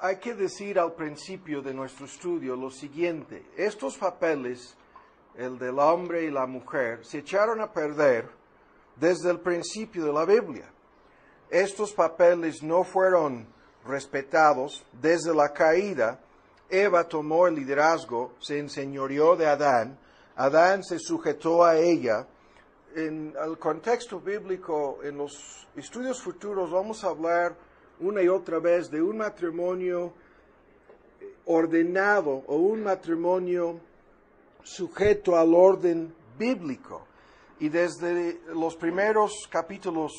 hay que decir al principio de nuestro estudio lo siguiente. Estos papeles, el del hombre y la mujer, se echaron a perder desde el principio de la Biblia. Estos papeles no fueron respetados desde la caída. Eva tomó el liderazgo, se enseñoreó de Adán. Adán se sujetó a ella. En el contexto bíblico, en los estudios futuros, vamos a hablar una y otra vez de un matrimonio ordenado o un matrimonio sujeto al orden bíblico. Y desde los primeros capítulos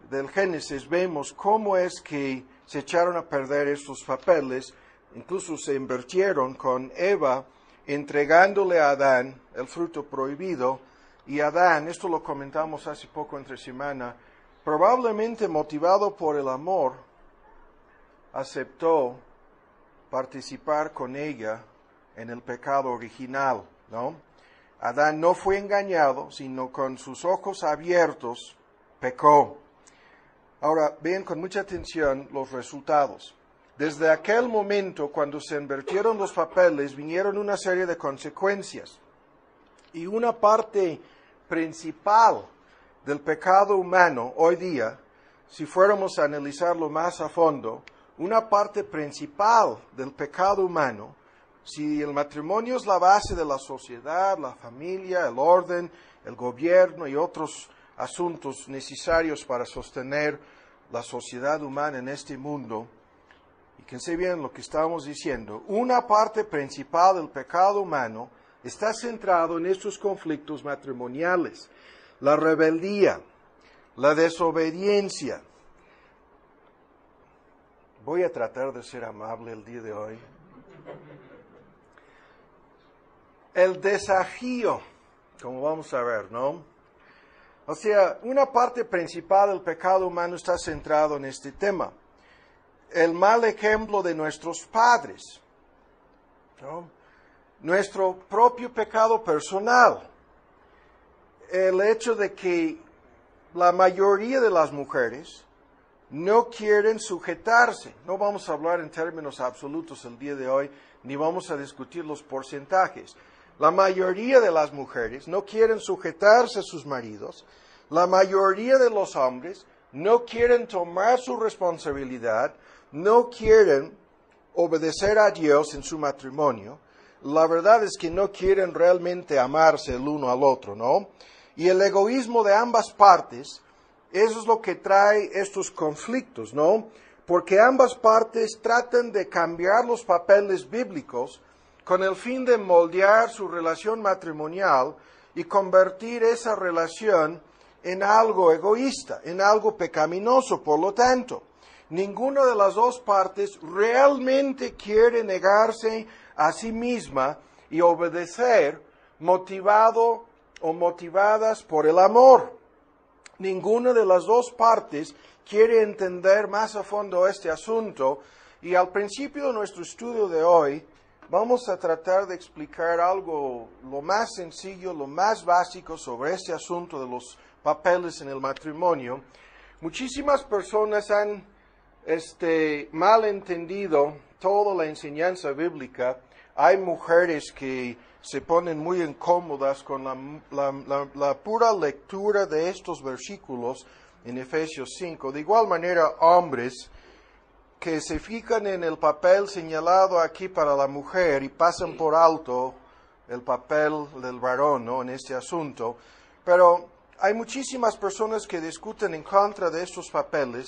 del Génesis vemos cómo es que se echaron a perder estos papeles, incluso se invirtieron con Eva entregándole a Adán el fruto prohibido, y Adán, esto lo comentamos hace poco entre semana, probablemente motivado por el amor, aceptó participar con ella en el pecado original, ¿no? Adán no fue engañado, sino con sus ojos abiertos pecó. Ahora, vean con mucha atención los resultados. Desde aquel momento, cuando se invirtieron los papeles, vinieron una serie de consecuencias. Y una parte principal del pecado humano hoy día, si fuéramos a analizarlo más a fondo, una parte principal del pecado humano, si el matrimonio es la base de la sociedad, la familia, el orden, el gobierno y otros asuntos necesarios para sostener la sociedad humana en este mundo, y que se bien lo que estamos diciendo, una parte principal del pecado humano está centrado en estos conflictos matrimoniales: la rebeldía, la desobediencia. Voy a tratar de ser amable el día de hoy. El desafío, como vamos a ver, ¿no? O sea, una parte principal del pecado humano está centrado en este tema. El mal ejemplo de nuestros padres, ¿no? Nuestro propio pecado personal. El hecho de que la mayoría de las mujeres no quieren sujetarse. No vamos a hablar en términos absolutos el día de hoy, ni vamos a discutir los porcentajes. La mayoría de las mujeres no quieren sujetarse a sus maridos. La mayoría de los hombres no quieren tomar su responsabilidad, no quieren obedecer a Dios en su matrimonio. La verdad es que no quieren realmente amarse el uno al otro, ¿no? Y el egoísmo de ambas partes, eso es lo que trae estos conflictos, ¿no? Porque ambas partes tratan de cambiar los papeles bíblicos con el fin de moldear su relación matrimonial y convertir esa relación en algo egoísta, en algo pecaminoso. Por lo tanto, ninguna de las dos partes realmente quiere negarse a sí misma y obedecer motivado o motivadas por el amor. Ninguna de las dos partes quiere entender más a fondo este asunto, y al principio de nuestro estudio de hoy vamos a tratar de explicar algo lo más sencillo, lo más básico sobre este asunto de los papeles en el matrimonio. Muchísimas personas han mal entendido toda la enseñanza bíblica. Hay mujeres que se ponen muy incómodas con la pura lectura de estos versículos en Efesios 5. De igual manera, hombres que se fijan en el papel señalado aquí para la mujer y pasan por alto el papel del varón, ¿no?, en este asunto. Pero hay muchísimas personas que discuten en contra de estos papeles,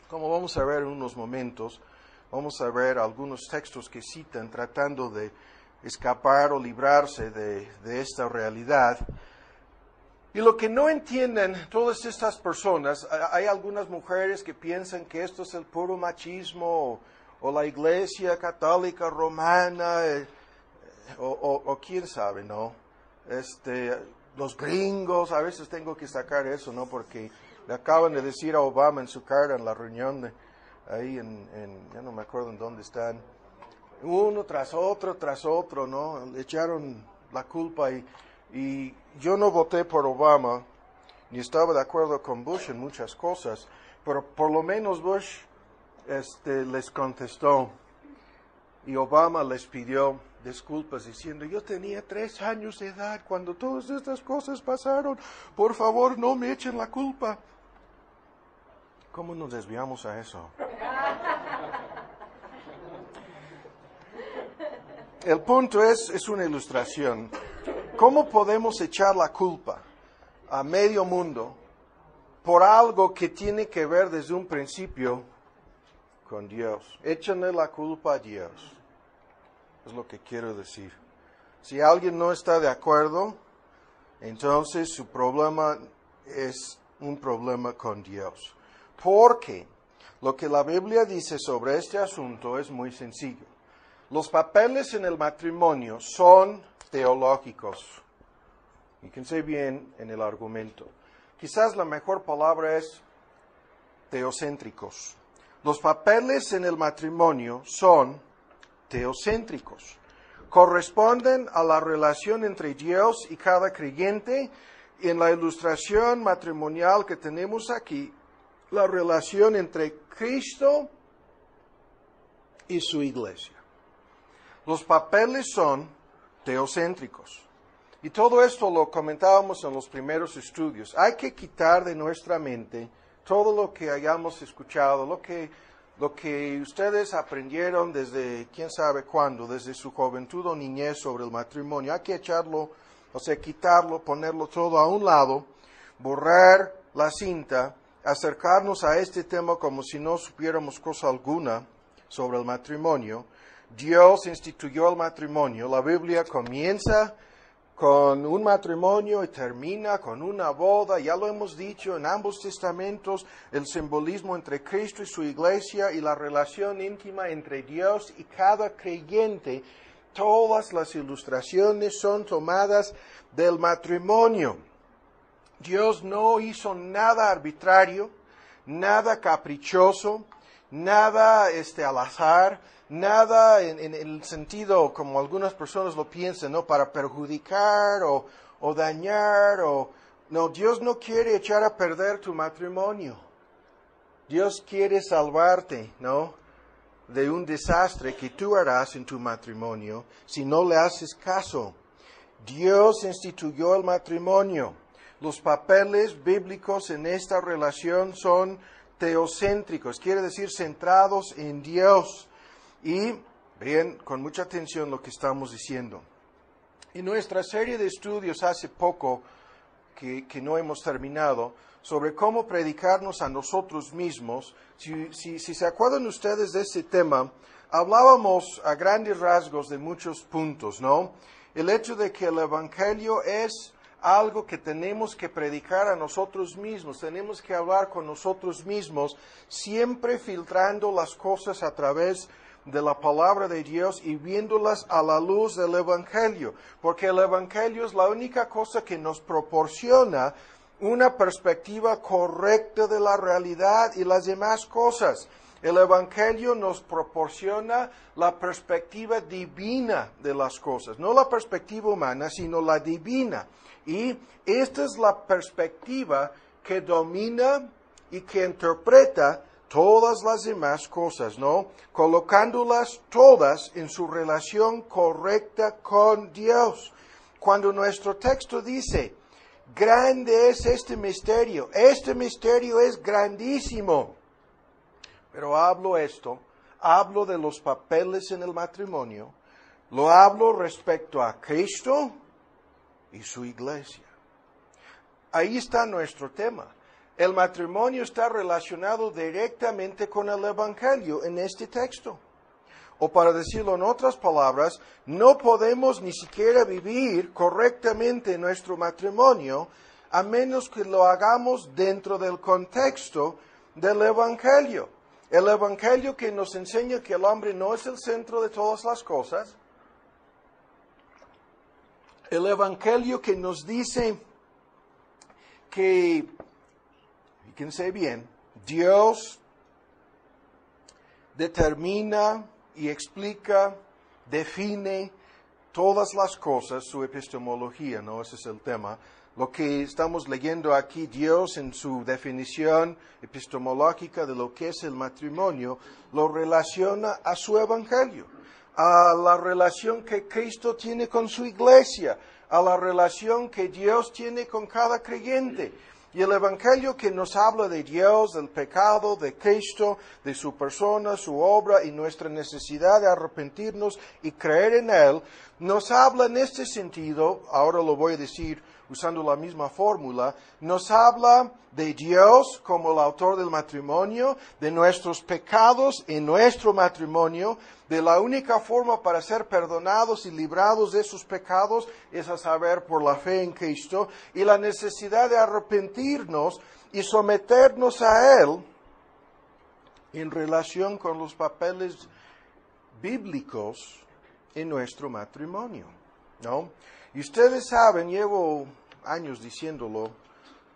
como vamos a ver en unos momentos. Vamos a ver algunos textos que citan tratando de escapar o librarse de esta realidad. Y lo que no entienden todas estas personas, hay algunas mujeres que piensan que esto es el puro machismo, o la iglesia católica romana, o quién sabe, ¿no? Los gringos, a veces tengo que sacar eso, ¿no? Porque le acaban de decir a Obama en su cara en la reunión ahí ya no me acuerdo en dónde están, uno tras otro, ¿no? Le echaron la culpa y yo no voté por Obama, ni estaba de acuerdo con Bush en muchas cosas, pero por lo menos Bush les contestó y Obama les pidió disculpas diciendo, yo tenía 3 años de edad cuando todas estas cosas pasaron, por favor no me echen la culpa. ¿Cómo nos desviamos a eso? El punto es una ilustración. ¿Cómo podemos echar la culpa a medio mundo por algo que tiene que ver desde un principio con Dios? Échenle la culpa a Dios. Es lo que quiero decir. Si alguien no está de acuerdo, entonces su problema es un problema con Dios. Porque lo que la Biblia dice sobre este asunto es muy sencillo. Los papeles en el matrimonio son teológicos. Fíjense bien en el argumento. Quizás la mejor palabra es teocéntricos. Los papeles en el matrimonio son teocéntricos. Corresponden a la relación entre Dios y cada creyente. En la ilustración matrimonial que tenemos aquí, la relación entre Cristo y su iglesia. Los papeles son teocéntricos. Y todo esto lo comentábamos en los primeros estudios. Hay que quitar de nuestra mente todo lo que hayamos escuchado, lo que ustedes aprendieron desde quién sabe cuándo, desde su juventud o niñez sobre el matrimonio. Hay que echarlo, quitarlo, ponerlo todo a un lado, borrar la cinta, acercarnos a este tema como si no supiéramos cosa alguna sobre el matrimonio. Dios instituyó el matrimonio. La Biblia comienza con un matrimonio y termina con una boda. Ya lo hemos dicho en ambos testamentos, el simbolismo entre Cristo y su iglesia y la relación íntima entre Dios y cada creyente. Todas las ilustraciones son tomadas del matrimonio. Dios no hizo nada arbitrario, nada caprichoso, nada al azar, nada en el sentido como algunas personas lo piensan, ¿no? Para perjudicar o dañar no, Dios no quiere echar a perder tu matrimonio. Dios quiere salvarte, ¿no? De un desastre que tú harás en tu matrimonio si no le haces caso. Dios instituyó el matrimonio. Los papeles bíblicos en esta relación son teocéntricos, quiere decir centrados en Dios. Y vean con mucha atención lo que estamos diciendo. En nuestra serie de estudios hace poco, que no hemos terminado, sobre cómo predicarnos a nosotros mismos, si se acuerdan ustedes de ese tema, hablábamos a grandes rasgos de muchos puntos, ¿no? El hecho de que el Evangelio es algo que tenemos que predicar a nosotros mismos, tenemos que hablar con nosotros mismos, siempre filtrando las cosas a través de la palabra de Dios y viéndolas a la luz del Evangelio, porque el Evangelio es la única cosa que nos proporciona una perspectiva correcta de la realidad y las demás cosas. El Evangelio nos proporciona la perspectiva divina de las cosas, no la perspectiva humana, sino la divina. Y esta es la perspectiva que domina y que interpreta todas las demás cosas, ¿no? Colocándolas todas en su relación correcta con Dios. Cuando nuestro texto dice, grande es este misterio es grandísimo. Pero hablo de los papeles en el matrimonio, lo hablo respecto a Cristo y su iglesia. Ahí está nuestro tema. El matrimonio está relacionado directamente con el Evangelio en este texto. O para decirlo en otras palabras, no podemos ni siquiera vivir correctamente nuestro matrimonio a menos que lo hagamos dentro del contexto del Evangelio. El Evangelio que nos enseña que el hombre no es el centro de todas las cosas. El Evangelio que nos dice que, fíjense bien, Dios determina y explica, define todas las cosas, su epistemología, ¿no? Ese es el tema, Lo que estamos leyendo aquí, Dios en su definición epistemológica de lo que es el matrimonio, lo relaciona a su evangelio, a la relación que Cristo tiene con su iglesia, a la relación que Dios tiene con cada creyente. Y el evangelio que nos habla de Dios, del pecado, de Cristo, de su persona, su obra y nuestra necesidad de arrepentirnos y creer en Él, nos habla en este sentido, ahora lo voy a decir usando la misma fórmula, nos habla de Dios como el autor del matrimonio, de nuestros pecados en nuestro matrimonio, de la única forma para ser perdonados y librados de esos pecados es a saber por la fe en Cristo, y la necesidad de arrepentirnos y someternos a Él en relación con los papeles bíblicos en nuestro matrimonio, ¿no? Y ustedes saben, llevo años diciéndolo,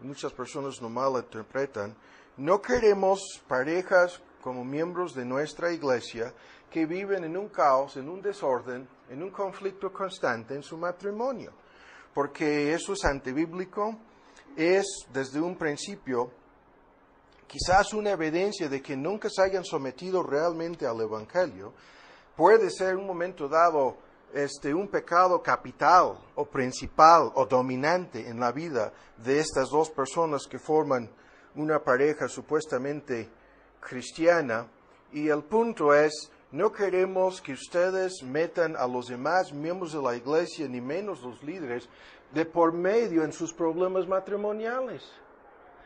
muchas personas no malinterpretan, no queremos parejas como miembros de nuestra iglesia que viven en un caos, en un desorden, en un conflicto constante en su matrimonio, porque eso es antibíblico, es desde un principio quizás una evidencia de que nunca se hayan sometido realmente al Evangelio. Puede ser en un momento dado un pecado capital o principal o dominante en la vida de estas dos personas que forman una pareja supuestamente cristiana. Y el punto es, no queremos que ustedes metan a los demás miembros de la iglesia, ni menos los líderes, de por medio en sus problemas matrimoniales.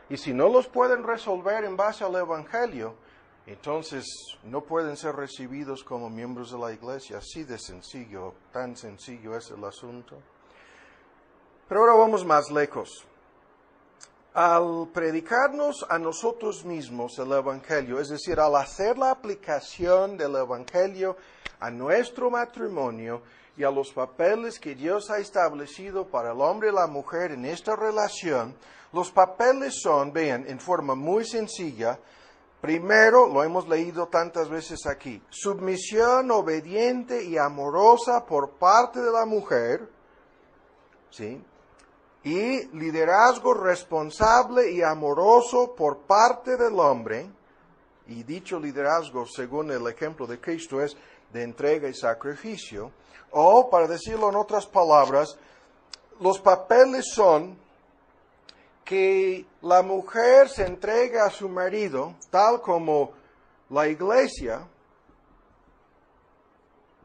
Y si no los pueden resolver en base al Evangelio, entonces no pueden ser recibidos como miembros de la iglesia. Así de sencillo, tan sencillo es el asunto. Pero ahora vamos más lejos. Al predicarnos a nosotros mismos el Evangelio, es decir, al hacer la aplicación del Evangelio a nuestro matrimonio y a los papeles que Dios ha establecido para el hombre y la mujer en esta relación, los papeles son, vean, en forma muy sencilla. Primero, lo hemos leído tantas veces aquí, sumisión obediente y amorosa por parte de la mujer, ¿sí? Y liderazgo responsable y amoroso por parte del hombre. Y dicho liderazgo, según el ejemplo de Cristo, es de entrega y sacrificio. O, para decirlo en otras palabras, los papeles son que la mujer se entrega a su marido, tal como la iglesia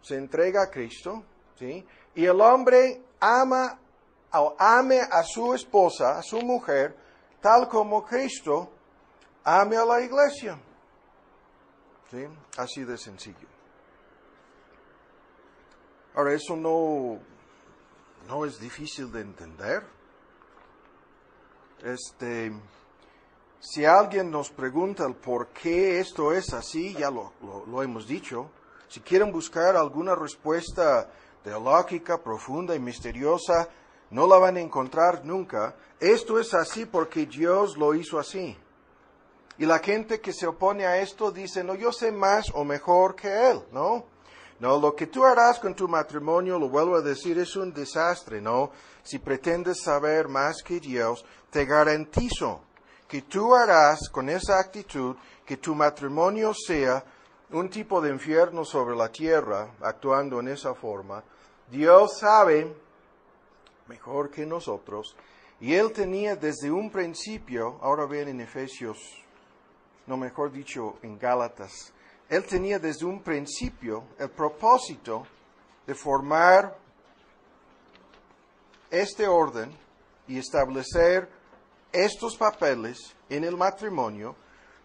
se entrega a Cristo, ¿sí? Y el hombre ame a su esposa, a su mujer, tal como Cristo ame a la iglesia. ¿Sí? Así de sencillo. Ahora, eso no es difícil de entender. Si alguien nos pregunta el por qué esto es así, ya lo hemos dicho. Si quieren buscar alguna respuesta teológica, profunda y misteriosa, no la van a encontrar nunca. Esto es así porque Dios lo hizo así. Y la gente que se opone a esto dice, no, yo sé más o mejor que Él, ¿no? No, lo que tú harás con tu matrimonio, lo vuelvo a decir, es un desastre, ¿no? Si pretendes saber más que Dios, te garantizo que tú harás con esa actitud que tu matrimonio sea un tipo de infierno sobre la tierra, actuando en esa forma. Dios sabe mejor que nosotros, y Él tenía desde un principio, ahora ven en Efesios, no mejor dicho en Gálatas, Él tenía desde un principio el propósito de formar este orden y establecer estos papeles en el matrimonio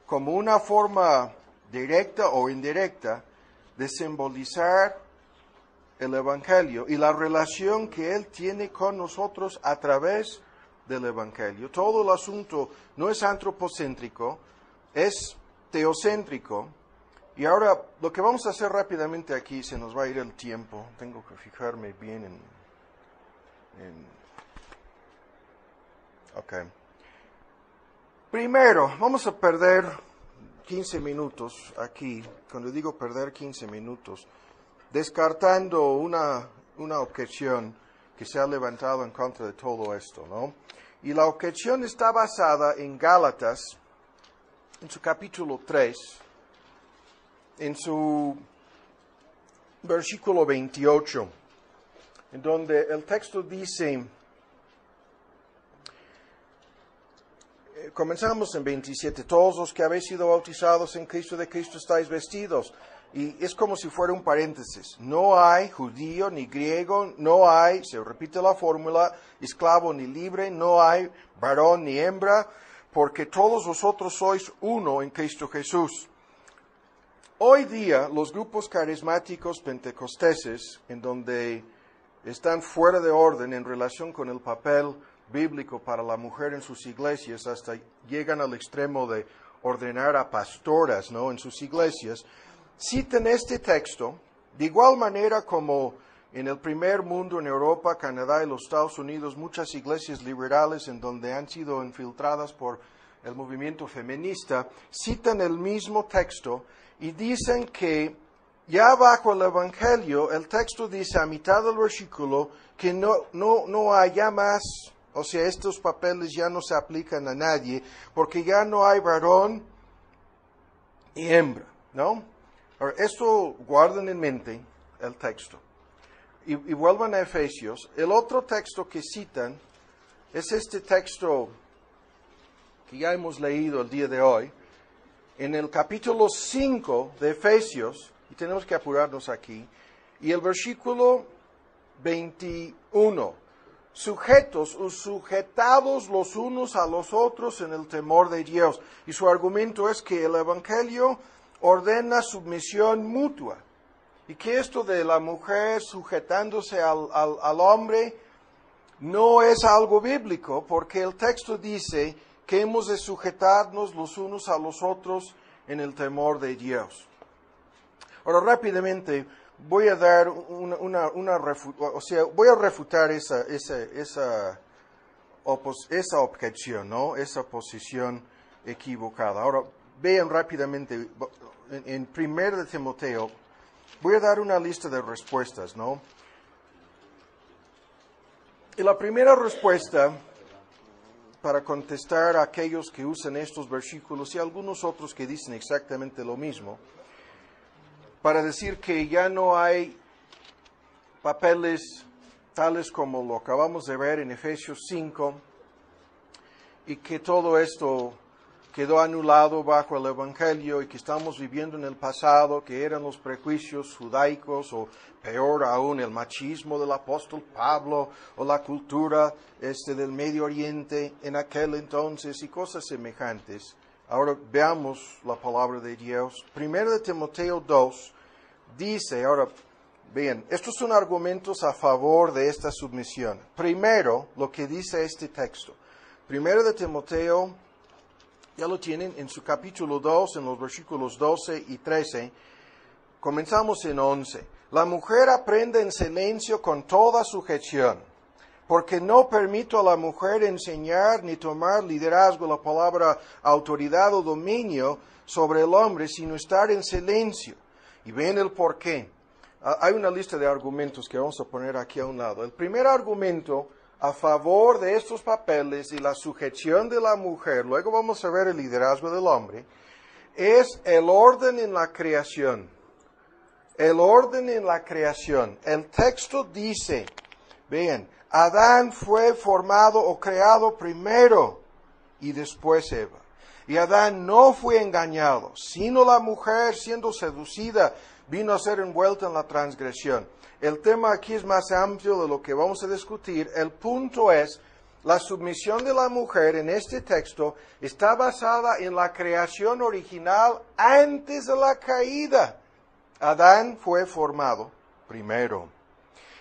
como una forma directa o indirecta de simbolizar el Evangelio y la relación que Él tiene con nosotros a través del Evangelio. Todo el asunto no es antropocéntrico, es teocéntrico. Y ahora, lo que vamos a hacer rápidamente aquí, se nos va a ir el tiempo. Tengo que fijarme bien Ok. Primero, vamos a perder 15 minutos aquí. Cuando digo perder 15 minutos, descartando una objeción que se ha levantado en contra de todo esto, ¿no? Y la objeción está basada en Gálatas, en su capítulo 3, en su versículo 28, en donde el texto dice, comenzamos en 27, todos los que habéis sido bautizados en Cristo, de Cristo estáis vestidos. Y es como si fuera un paréntesis. No hay judío ni griego, no hay, se repite la fórmula, esclavo ni libre, no hay varón ni hembra, porque todos vosotros sois uno en Cristo Jesús. Hoy día los grupos carismáticos pentecosteses, en donde están fuera de orden en relación con el papel bíblico para la mujer en sus iglesias, hasta llegan al extremo de ordenar a pastoras, ¿no?, en sus iglesias, citan este texto, de igual manera como en el primer mundo, en Europa, Canadá y los Estados Unidos, muchas iglesias liberales en donde han sido infiltradas por el movimiento feminista, citan el mismo texto y dicen que ya bajo el Evangelio, el texto dice a mitad del versículo que no haya más, o sea, estos papeles ya no se aplican a nadie, porque ya no hay varón y hembra, ¿no? Ahora, esto guarden en mente el texto. Y vuelvan a Efesios. El otro texto que citan es este texto que ya hemos leído el día de hoy, en el capítulo 5 de Efesios, y tenemos que apurarnos aquí, y el versículo 21, sujetados los unos a los otros en el temor de Dios. Y su argumento es que el Evangelio ordena sumisión mutua, y que esto de la mujer sujetándose al hombre no es algo bíblico, porque el texto dice que hemos de sujetarnos los unos a los otros en el temor de Dios. Ahora, rápidamente, voy a dar voy a refutar esa objeción, ¿no?, esa posición equivocada. Ahora, vean rápidamente, en 1 de Timoteo, voy a dar una lista de respuestas, ¿no? Y la primera respuesta, para contestar a aquellos que usan estos versículos y algunos otros que dicen exactamente lo mismo, para decir que ya no hay papeles tales como lo acabamos de ver en Efesios 5, y que todo esto quedó anulado bajo el Evangelio y que estamos viviendo en el pasado, que eran los prejuicios judaicos, o peor aún, el machismo del apóstol Pablo, o la cultura del Medio Oriente en aquel entonces, y cosas semejantes. Ahora veamos la palabra de Dios. 1 de Timoteo 2 dice, ahora vean, estos son argumentos a favor de esta sumisión. Primero, lo que dice este texto. 1 de Timoteo, ya lo tienen en su capítulo 2, en los versículos 12 y 13. Comenzamos en 11. La mujer aprende en silencio con toda sujeción, porque no permito a la mujer enseñar ni tomar liderazgo, la palabra autoridad o dominio sobre el hombre, sino estar en silencio. Y ven el por qué. Hay una lista de argumentos que vamos a poner aquí a un lado. El primer argumento a favor de estos papeles y la sujeción de la mujer, luego vamos a ver el liderazgo del hombre, es el orden en la creación. El orden en la creación. El texto dice, vean, Adán fue formado o creado primero y después Eva. Y Adán no fue engañado, sino la mujer, siendo seducida, vino a ser envuelta en la transgresión. El tema aquí es más amplio de lo que vamos a discutir. El punto es, la submisión de la mujer en este texto está basada en la creación original antes de la caída. Adán fue formado primero.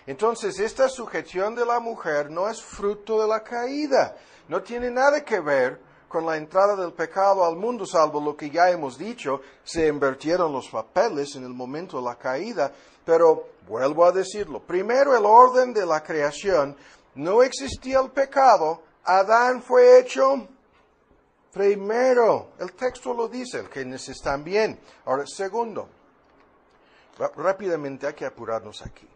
Entonces, esta sujeción de la mujer no es fruto de la caída. No tiene nada que ver con la entrada del pecado al mundo, salvo lo que ya hemos dicho, se invirtieron los papeles en el momento de la caída. Pero vuelvo a decirlo, primero el orden de la creación, no existía el pecado, Adán fue hecho primero. El texto lo dice, quienes están bien. Ahora, segundo, rápidamente hay que apurarnos aquí.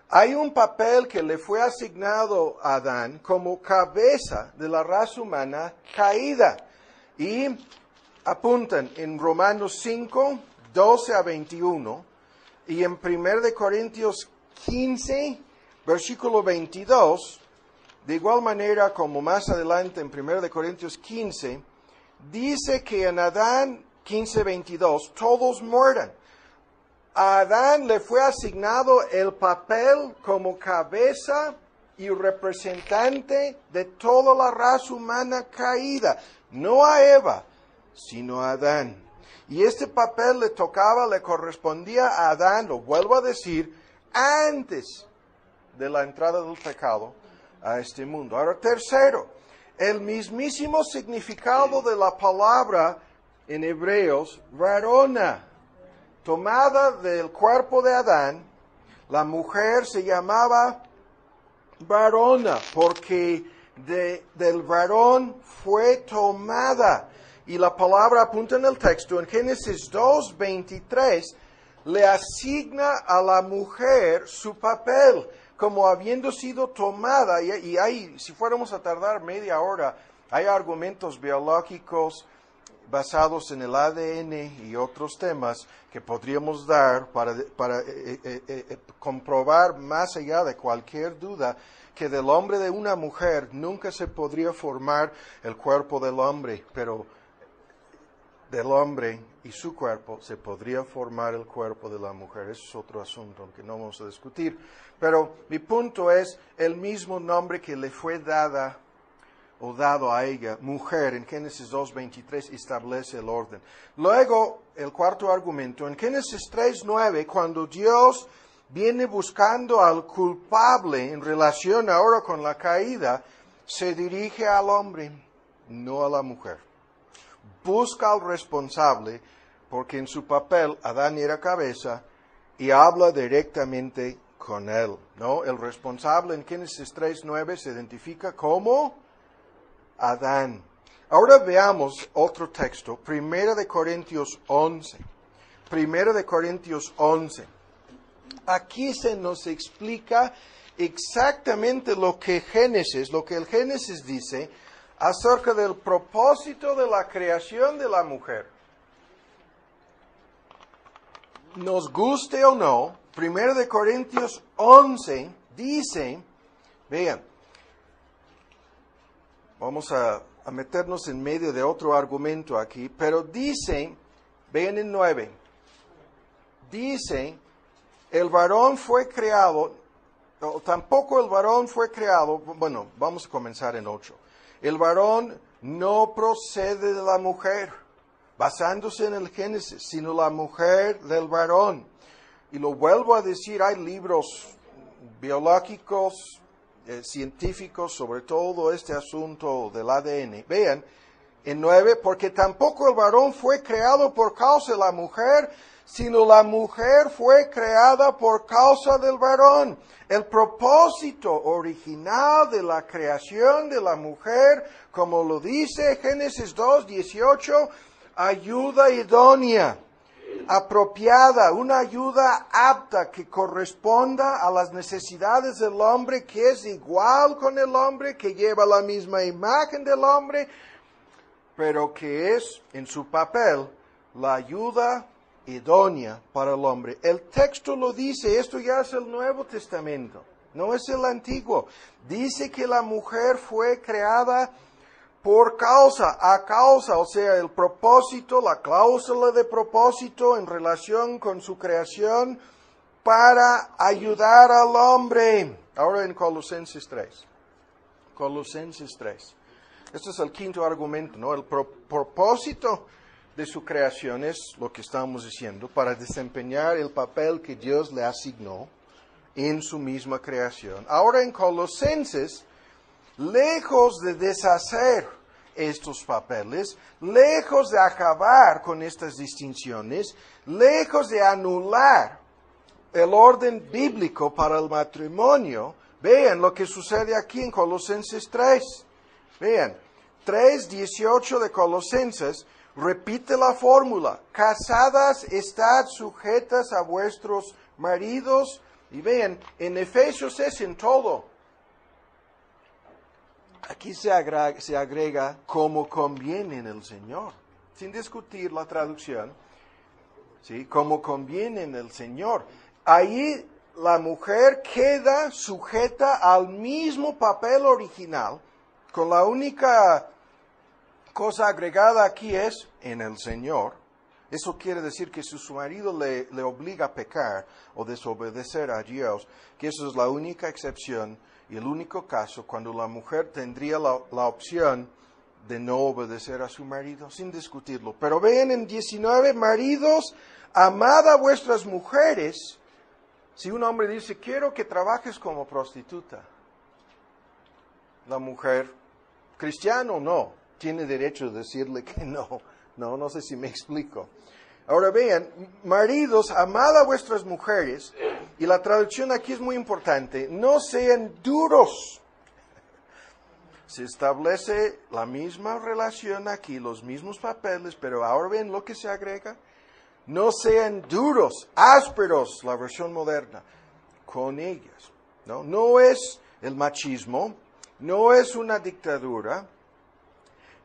Hay un papel que le fue asignado a Adán como cabeza de la raza humana caída. Y apuntan en Romanos 5, 12 a 21, y en 1 de Corintios 15, versículo 22, de igual manera como más adelante en 1 de Corintios 15, dice que en Adán 15, 22, todos mueran. A Adán le fue asignado el papel como cabeza y representante de toda la raza humana caída, no a Eva, sino a Adán. Y este papel le correspondía a Adán, lo vuelvo a decir, antes de la entrada del pecado a este mundo. Ahora, tercero, el mismísimo significado de la palabra en hebreos, varona, tomada del cuerpo de Adán, la mujer se llamaba varona, porque del varón fue tomada. Y la palabra apunta en el texto, en Génesis 2, 23, le asigna a la mujer su papel, como habiendo sido tomada. Y hay, si fuéramos a tardar media hora, hay argumentos biológicos basados en el ADN y otros temas que podríamos dar para comprobar más allá de cualquier duda que del hombre de una mujer nunca se podría formar el cuerpo del hombre, pero del hombre y su cuerpo se podría formar el cuerpo de la mujer. Eso es otro asunto que no vamos a discutir. Pero mi punto es el mismo nombre que le fue dado a ella, mujer, en Génesis 2:23 establece el orden. Luego, el cuarto argumento, en Génesis 3:9, cuando Dios viene buscando al culpable en relación ahora con la caída, se dirige al hombre, no a la mujer. Busca al responsable, porque en su papel Adán era cabeza, y habla directamente con él, ¿no? El responsable en Génesis 3:9 se identifica como Adán. Ahora veamos otro texto, 1 de Corintios 11. 1 de Corintios 11. Aquí se nos explica exactamente lo que el Génesis dice acerca del propósito de la creación de la mujer. Nos guste o no, 1 de Corintios 11 dice, vean, vamos a meternos en medio de otro argumento aquí, pero dice, vean en 9, dice, el varón fue creado, tampoco el varón fue creado, bueno, vamos a comenzar en 8. El varón no procede de la mujer, basándose en el Génesis, sino la mujer del varón. Y lo vuelvo a decir, hay libros biológicos, científicos sobre todo este asunto del ADN. Vean, en 9, porque tampoco el varón fue creado por causa de la mujer, sino la mujer fue creada por causa del varón. El propósito original de la creación de la mujer, como lo dice Génesis 2:18, ayuda idónea, apropiada, una ayuda apta que corresponda a las necesidades del hombre, que es igual con el hombre, que lleva la misma imagen del hombre, pero que es en su papel la ayuda idónea para el hombre. El texto lo dice, esto ya es el Nuevo Testamento, no es el Antiguo. Dice que la mujer fue creada por causa, a causa, o sea, el propósito, la cláusula de propósito en relación con su creación para ayudar al hombre. Ahora en Colosenses 3. Colosenses 3. Este es el quinto argumento, ¿no? El propósito de su creación es lo que estamos diciendo, para desempeñar el papel que Dios le asignó en su misma creación. Ahora en Colosenses, lejos de deshacer estos papeles, lejos de acabar con estas distinciones, lejos de anular el orden bíblico para el matrimonio, vean lo que sucede aquí en Colosenses 3. Vean, 3:18 de Colosenses repite la fórmula: casadas, estad sujetas a vuestros maridos Y vean, en Efesios es en todo. Aquí se agrega como conviene en el Señor, sin discutir la traducción, ¿sí? Como conviene en el Señor. Ahí la mujer queda sujeta al mismo papel original, con la única cosa agregada aquí es en el Señor. Eso quiere decir que si su marido le obliga a pecar o desobedecer a Dios, que eso es la única excepción y el único caso cuando la mujer tendría la opción de no obedecer a su marido, sin discutirlo. Pero vean en 19, maridos, amad a vuestras mujeres. Si un hombre dice, quiero que trabajes como prostituta, la mujer, cristiano o no, tiene derecho de decirle que no. No sé si me explico. Ahora vean, maridos, amad a vuestras mujeres, y la traducción aquí es muy importante, no sean duros. Se establece la misma relación aquí, los mismos papeles, pero ahora ven lo que se agrega. No sean duros, ásperos, la versión moderna, con ellas. No es el machismo, no es una dictadura,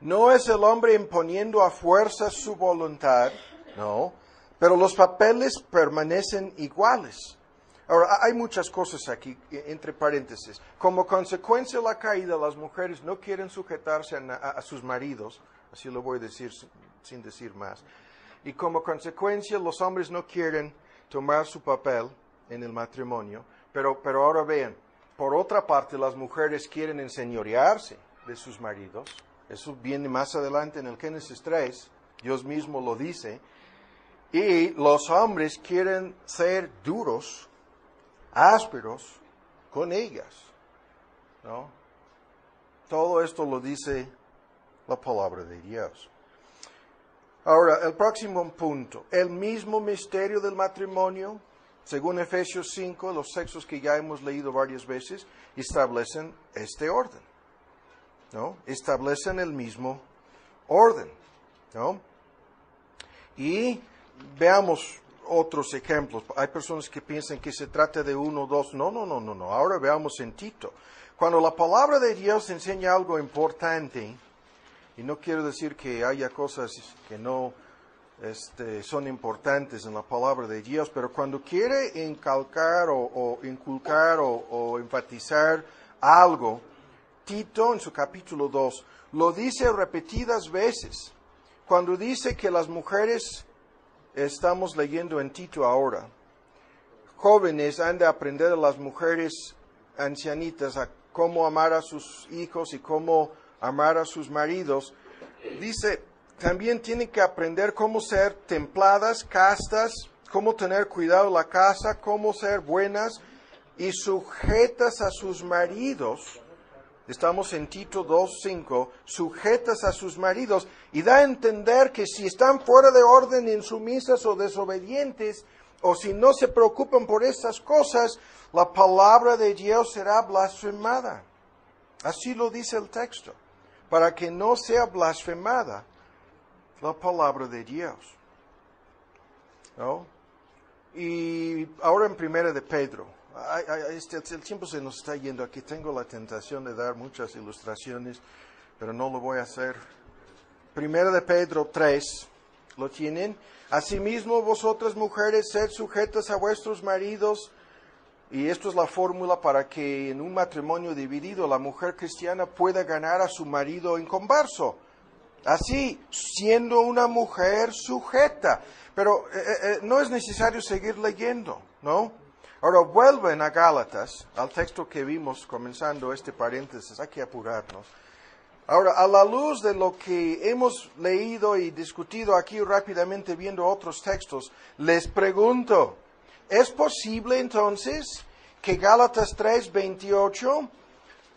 no es el hombre imponiendo a fuerza su voluntad, no, pero los papeles permanecen iguales. Ahora, hay muchas cosas aquí, entre paréntesis. Como consecuencia de la caída, las mujeres no quieren sujetarse a sus maridos, así lo voy a decir sin decir más. Y como consecuencia, los hombres no quieren tomar su papel en el matrimonio. Pero ahora vean, por otra parte, las mujeres quieren enseñorearse de sus maridos. Eso viene más adelante en el Génesis 3, Dios mismo lo dice. Y los hombres quieren ser duros, ásperos con ellas, ¿no? Todo esto lo dice la palabra de Dios. Ahora, el próximo punto, el mismo misterio del matrimonio, según Efesios 5, los textos que ya hemos leído varias veces, establecen este orden, ¿no? Establecen el mismo orden, ¿no? Y veamos otros ejemplos. Hay personas que piensan que se trata de uno o dos. No. Ahora veamos en Tito. Cuando la palabra de Dios enseña algo importante, y no quiero decir que haya cosas que no son importantes en la palabra de Dios, pero cuando quiere inculcar o enfatizar algo, Tito en su capítulo 2 lo dice repetidas veces. Cuando dice que las mujeres, estamos leyendo en Tito ahora, jóvenes han de aprender a las mujeres ancianitas a cómo amar a sus hijos y cómo amar a sus maridos. Dice, también tienen que aprender cómo ser templadas, castas, cómo tener cuidado de la casa, cómo ser buenas y sujetas a sus maridos. Estamos en Tito 2:5, sujetas a sus maridos, y da a entender que si están fuera de orden, insumisas o desobedientes, o si no se preocupan por estas cosas, la palabra de Dios será blasfemada. Así lo dice el texto, para que no sea blasfemada la palabra de Dios, ¿no? Y ahora en Primera de Pedro. El tiempo se nos está yendo. Aquí tengo la tentación de dar muchas ilustraciones, pero no lo voy a hacer. Primera de Pedro 3, ¿lo tienen? Asimismo, vosotras mujeres, sed sujetas a vuestros maridos. Y esto es la fórmula para que en un matrimonio dividido la mujer cristiana pueda ganar a su marido inconverso. Así, siendo una mujer sujeta. Pero no es necesario seguir leyendo, ¿no? Ahora vuelven a Gálatas, al texto que vimos comenzando este paréntesis, hay que apurarnos. Ahora, a la luz de lo que hemos leído y discutido aquí rápidamente viendo otros textos, les pregunto, ¿es posible entonces que Gálatas 3:28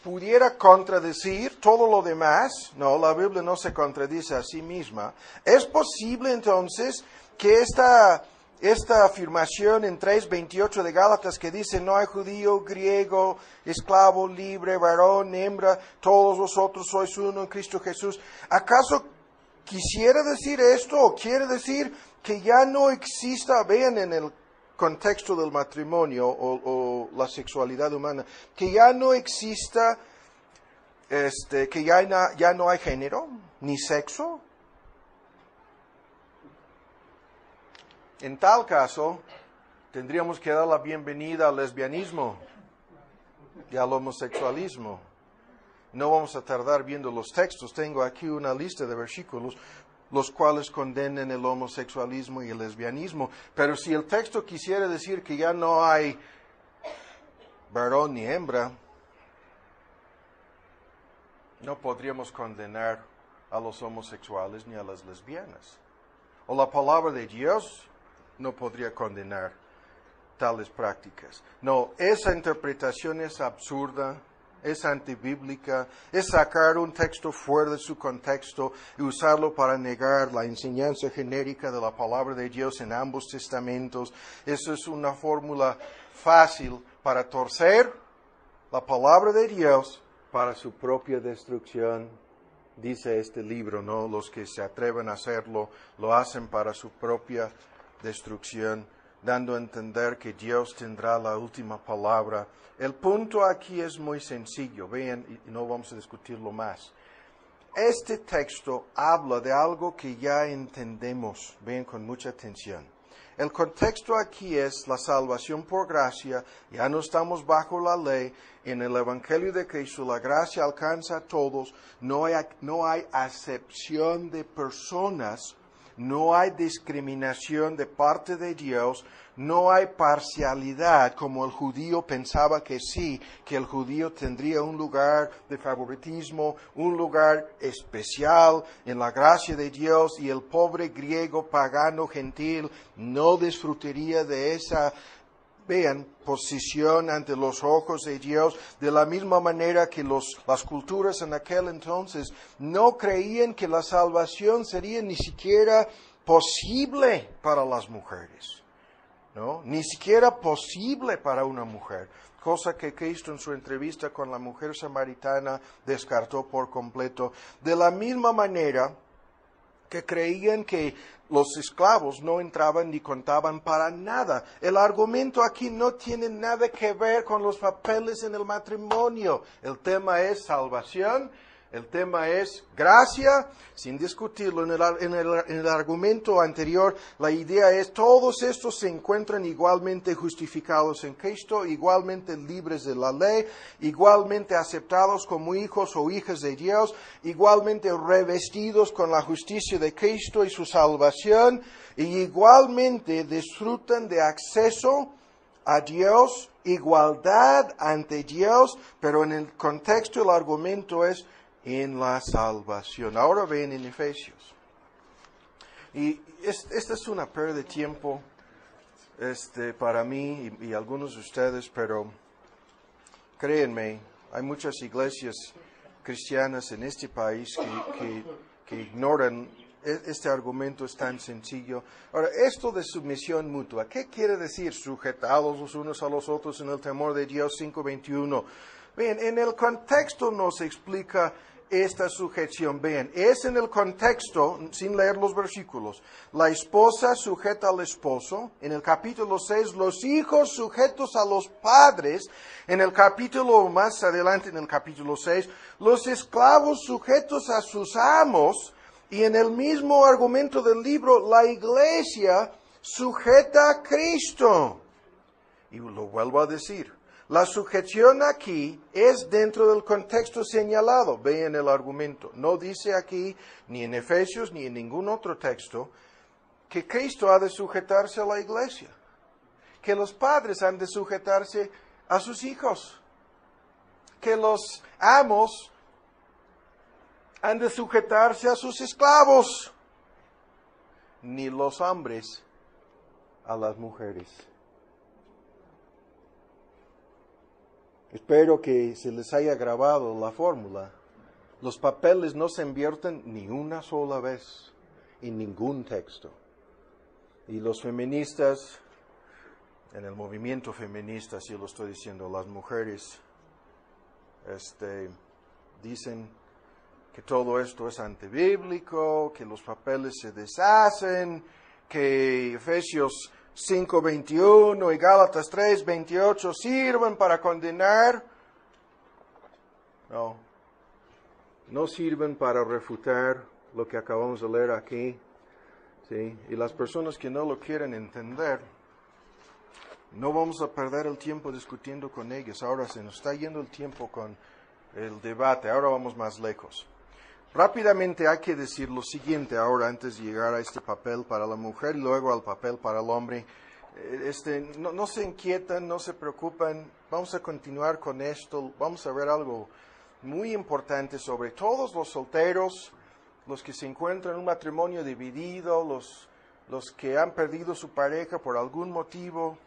pudiera contradecir todo lo demás? No, la Biblia no se contradice a sí misma. ¿Es posible entonces que esta afirmación en 3:28 de Gálatas que dice no hay judío, griego, esclavo, libre, varón, hembra, todos vosotros sois uno en Cristo Jesús, ¿acaso quisiera decir esto o quiere decir que ya no exista, vean en el contexto del matrimonio o la sexualidad humana, que ya no exista, que ya no hay género ni sexo. En tal caso, tendríamos que dar la bienvenida al lesbianismo y al homosexualismo. No vamos a tardar viendo los textos. Tengo aquí una lista de versículos los cuales condenan el homosexualismo y el lesbianismo. Pero si el texto quisiera decir que ya no hay varón ni hembra, no podríamos condenar a los homosexuales ni a las lesbianas. O la palabra de Dios no podría condenar tales prácticas. No, esa interpretación es absurda, es antibíblica, es sacar un texto fuera de su contexto y usarlo para negar la enseñanza genérica de la palabra de Dios en ambos testamentos. Eso es una fórmula fácil para torcer la palabra de Dios para su propia destrucción. Dice este libro, ¿no? Los que se atreven a hacerlo, lo hacen para su propia destrucción, dando a entender que Dios tendrá la última palabra. El punto aquí es muy sencillo, vean, y no vamos a discutirlo más. Este texto habla de algo que ya entendemos, vean con mucha atención. El contexto aquí es la salvación por gracia, ya no estamos bajo la ley, en el Evangelio de Cristo la gracia alcanza a todos, no hay acepción de personas, no hay discriminación de parte de Dios, no hay parcialidad como el judío pensaba que sí, que el judío tendría un lugar de favoritismo, un lugar especial en la gracia de Dios y el pobre griego pagano gentil no disfrutaría de esa, vean, posición ante los ojos de Dios, de la misma manera que las culturas en aquel entonces no creían que la salvación sería ni siquiera posible para las mujeres, ¿no? Ni siquiera posible para una mujer, cosa que Cristo en su entrevista con la mujer samaritana descartó por completo. De la misma manera que creían que los esclavos no entraban ni contaban para nada. El argumento aquí no tiene nada que ver con los papeles en el matrimonio. El tema es salvación, el tema es gracia, sin discutirlo. En el argumento anterior, la idea es todos estos se encuentran igualmente justificados en Cristo, igualmente libres de la ley, igualmente aceptados como hijos o hijas de Dios, igualmente revestidos con la justicia de Cristo y su salvación, y igualmente disfrutan de acceso a Dios, igualdad ante Dios, pero en el contexto el argumento es en la salvación. Ahora ven en Efesios. Y esta es una pérdida de tiempo para mí y algunos de ustedes, pero créanme, hay muchas iglesias cristianas en este país que ignoran este argumento. Es tan sencillo. Ahora, esto de sumisión mutua, ¿qué quiere decir? Sujetados los unos a los otros en el temor de Dios, 5:21. Vean, en el contexto nos explica esta sujeción. Vean, es en el contexto, sin leer los versículos, la esposa sujeta al esposo. En el capítulo 6, los hijos sujetos a los padres. En el capítulo más adelante, en el capítulo 6, los esclavos sujetos a sus amos. Y en el mismo argumento del libro, la iglesia sujeta a Cristo. Y lo vuelvo a decir. La sujeción aquí es dentro del contexto señalado. Vean el argumento. No dice aquí, ni en Efesios, ni en ningún otro texto, que Cristo ha de sujetarse a la iglesia. Que los padres han de sujetarse a sus hijos. Que los amos han de sujetarse a sus esclavos. Ni los hombres a las mujeres. Espero que se les haya grabado la fórmula. Los papeles no se invierten ni una sola vez en ningún texto. Y los feministas, en el movimiento feminista, si lo estoy diciendo, las mujeres, dicen que todo esto es antibíblico, que los papeles se deshacen, que Efesios 5:21 y Gálatas 3:28 sirven para condenar. No sirven para refutar lo que acabamos de leer aquí. ¿Sí? Y las personas que no lo quieren entender, no vamos a perder el tiempo discutiendo con ellos. Ahora se nos está yendo el tiempo con el debate. Ahora vamos más lejos. Rápidamente hay que decir lo siguiente ahora antes de llegar a este papel para la mujer y luego al papel para el hombre. No se inquietan, no se preocupan. Vamos a continuar con esto. Vamos a ver algo muy importante sobre todos los solteros, los que se encuentran en un matrimonio dividido, los que han perdido su pareja por algún motivo.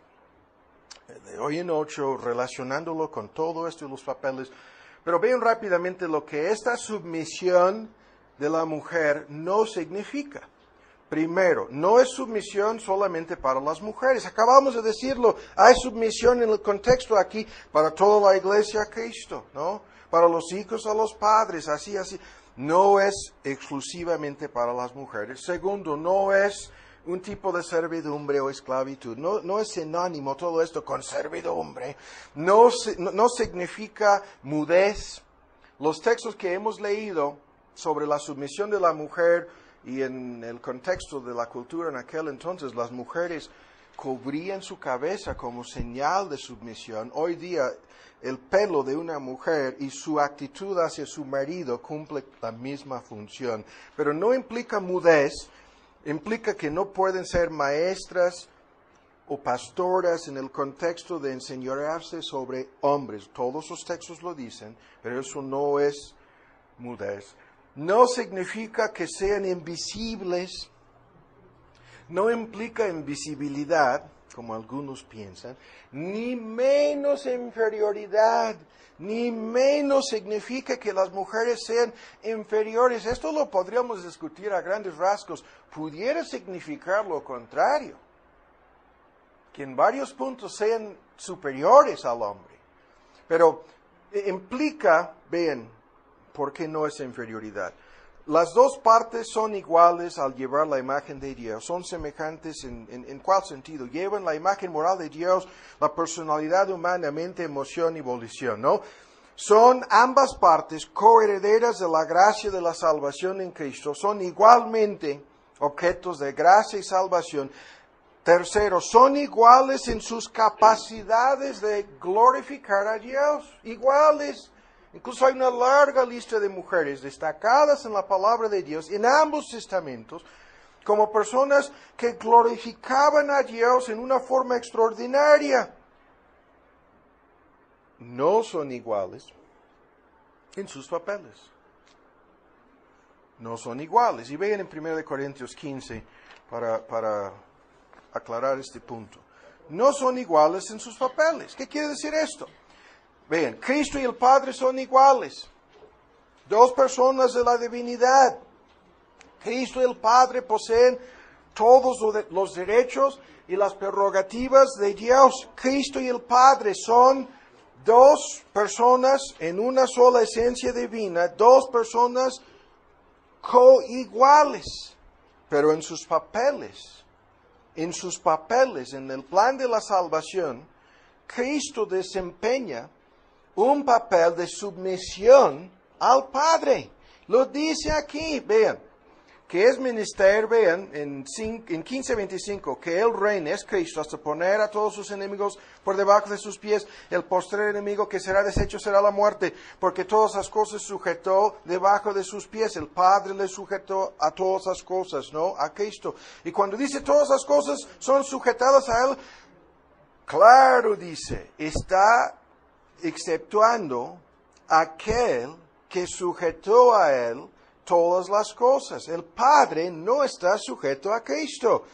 De hoy en 8, relacionándolo con todo esto y los papeles. Pero vean rápidamente lo que esta submisión de la mujer no significa. Primero, no es submisión solamente para las mujeres. Acabamos de decirlo, hay submisión en el contexto aquí para toda la iglesia a Cristo, ¿no? Para los hijos a los padres, así. No es exclusivamente para las mujeres. Segundo, no es un tipo de servidumbre o esclavitud. No es sinónimo todo esto con servidumbre. No significa mudez. Los textos que hemos leído sobre la sumisión de la mujer y en el contexto de la cultura en aquel entonces, las mujeres cubrían su cabeza como señal de submisión. Hoy día el pelo de una mujer y su actitud hacia su marido cumple la misma función. Pero no implica mudez. Implica que no pueden ser maestras o pastoras en el contexto de enseñorearse sobre hombres. Todos los textos lo dicen, pero eso no es mudez. No significa que sean invisibles. No implica invisibilidad, como algunos piensan, ni menos inferioridad. Ni menos significa que las mujeres sean inferiores. Esto lo podríamos discutir a grandes rasgos. Pudiera significar lo contrario, que en varios puntos sean superiores al hombre. Pero implica, vean, ¿por qué no es inferioridad? Las dos partes son iguales al llevar la imagen de Dios. Son semejantes en cuál sentido. Llevan la imagen moral de Dios, la personalidad humana, mente, emoción y volición, ¿no? Son ambas partes coherederas de la gracia de la salvación en Cristo. Son igualmente objetos de gracia y salvación. Tercero, son iguales en sus capacidades de glorificar a Dios. Iguales. Incluso hay una larga lista de mujeres destacadas en la palabra de Dios, en ambos testamentos, como personas que glorificaban a Dios en una forma extraordinaria. No son iguales en sus papeles. No son iguales. Y vean en 1 Corintios 15 para aclarar este punto. No son iguales en sus papeles. ¿Qué quiere decir esto? Vean, Cristo y el Padre son iguales. Dos personas de la divinidad. Cristo y el Padre poseen todos los derechos y las prerrogativas de Dios. Cristo y el Padre son dos personas en una sola esencia divina, dos personas coiguales, pero en sus papeles, en el plan de la salvación, Cristo desempeña un papel de submisión al Padre. Lo dice aquí, vean, que es menester, vean, en 15:25, que Él reine, es Cristo, hasta poner a todos sus enemigos por debajo de sus pies. El postrer enemigo que será deshecho será la muerte, porque todas las cosas sujetó debajo de sus pies. El Padre le sujetó a todas las cosas, ¿no? A Cristo. Y cuando dice todas las cosas son sujetadas a Él, claro, dice, está exceptuando aquel que sujetó a Él todas las cosas. El Padre no está sujeto a Cristo.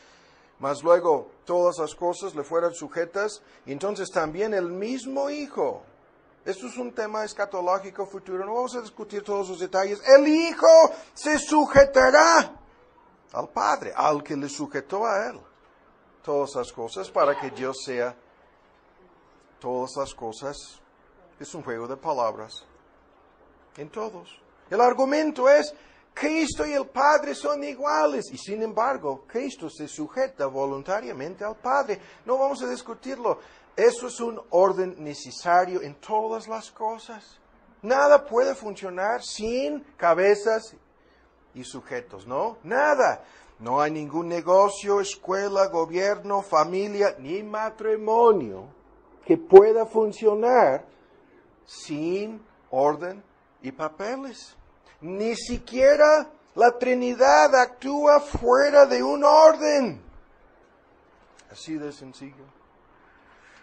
Mas luego todas las cosas le fueron sujetas, y entonces también el mismo Hijo. Esto es un tema escatológico futuro, no vamos a discutir todos los detalles. El Hijo se sujetará al Padre, al que le sujetó a Él todas las cosas, para que Dios sea todas las cosas. Es un juego de palabras en todos. El argumento es Cristo y el Padre son iguales. Y sin embargo, Cristo se sujeta voluntariamente al Padre. No vamos a discutirlo. Eso es un orden necesario en todas las cosas. Nada puede funcionar sin cabezas y sujetos, ¿no? Nada. No hay ningún negocio, escuela, gobierno, familia, ni matrimonio que pueda funcionar sin orden y papeles. Ni siquiera la Trinidad actúa fuera de un orden. Así de sencillo.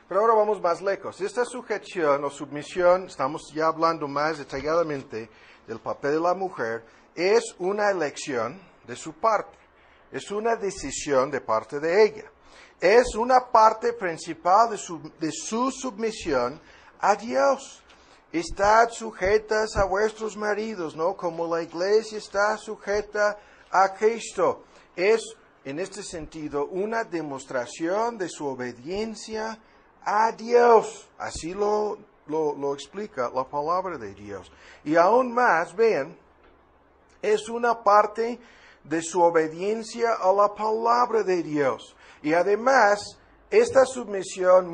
Pero ahora vamos más lejos. Esta sujeción o submisión, estamos ya hablando más detalladamente del papel de la mujer, es una elección de su parte. Es una decisión de parte de ella. Es una parte principal de su submisión a Dios. Estad sujetas a vuestros maridos, ¿no? Como la iglesia está sujeta a Cristo. Es, en este sentido, una demostración de su obediencia a Dios. Así lo explica la palabra de Dios. Y aún más, vean, es una parte de su obediencia a la palabra de Dios. Y además, esta submisión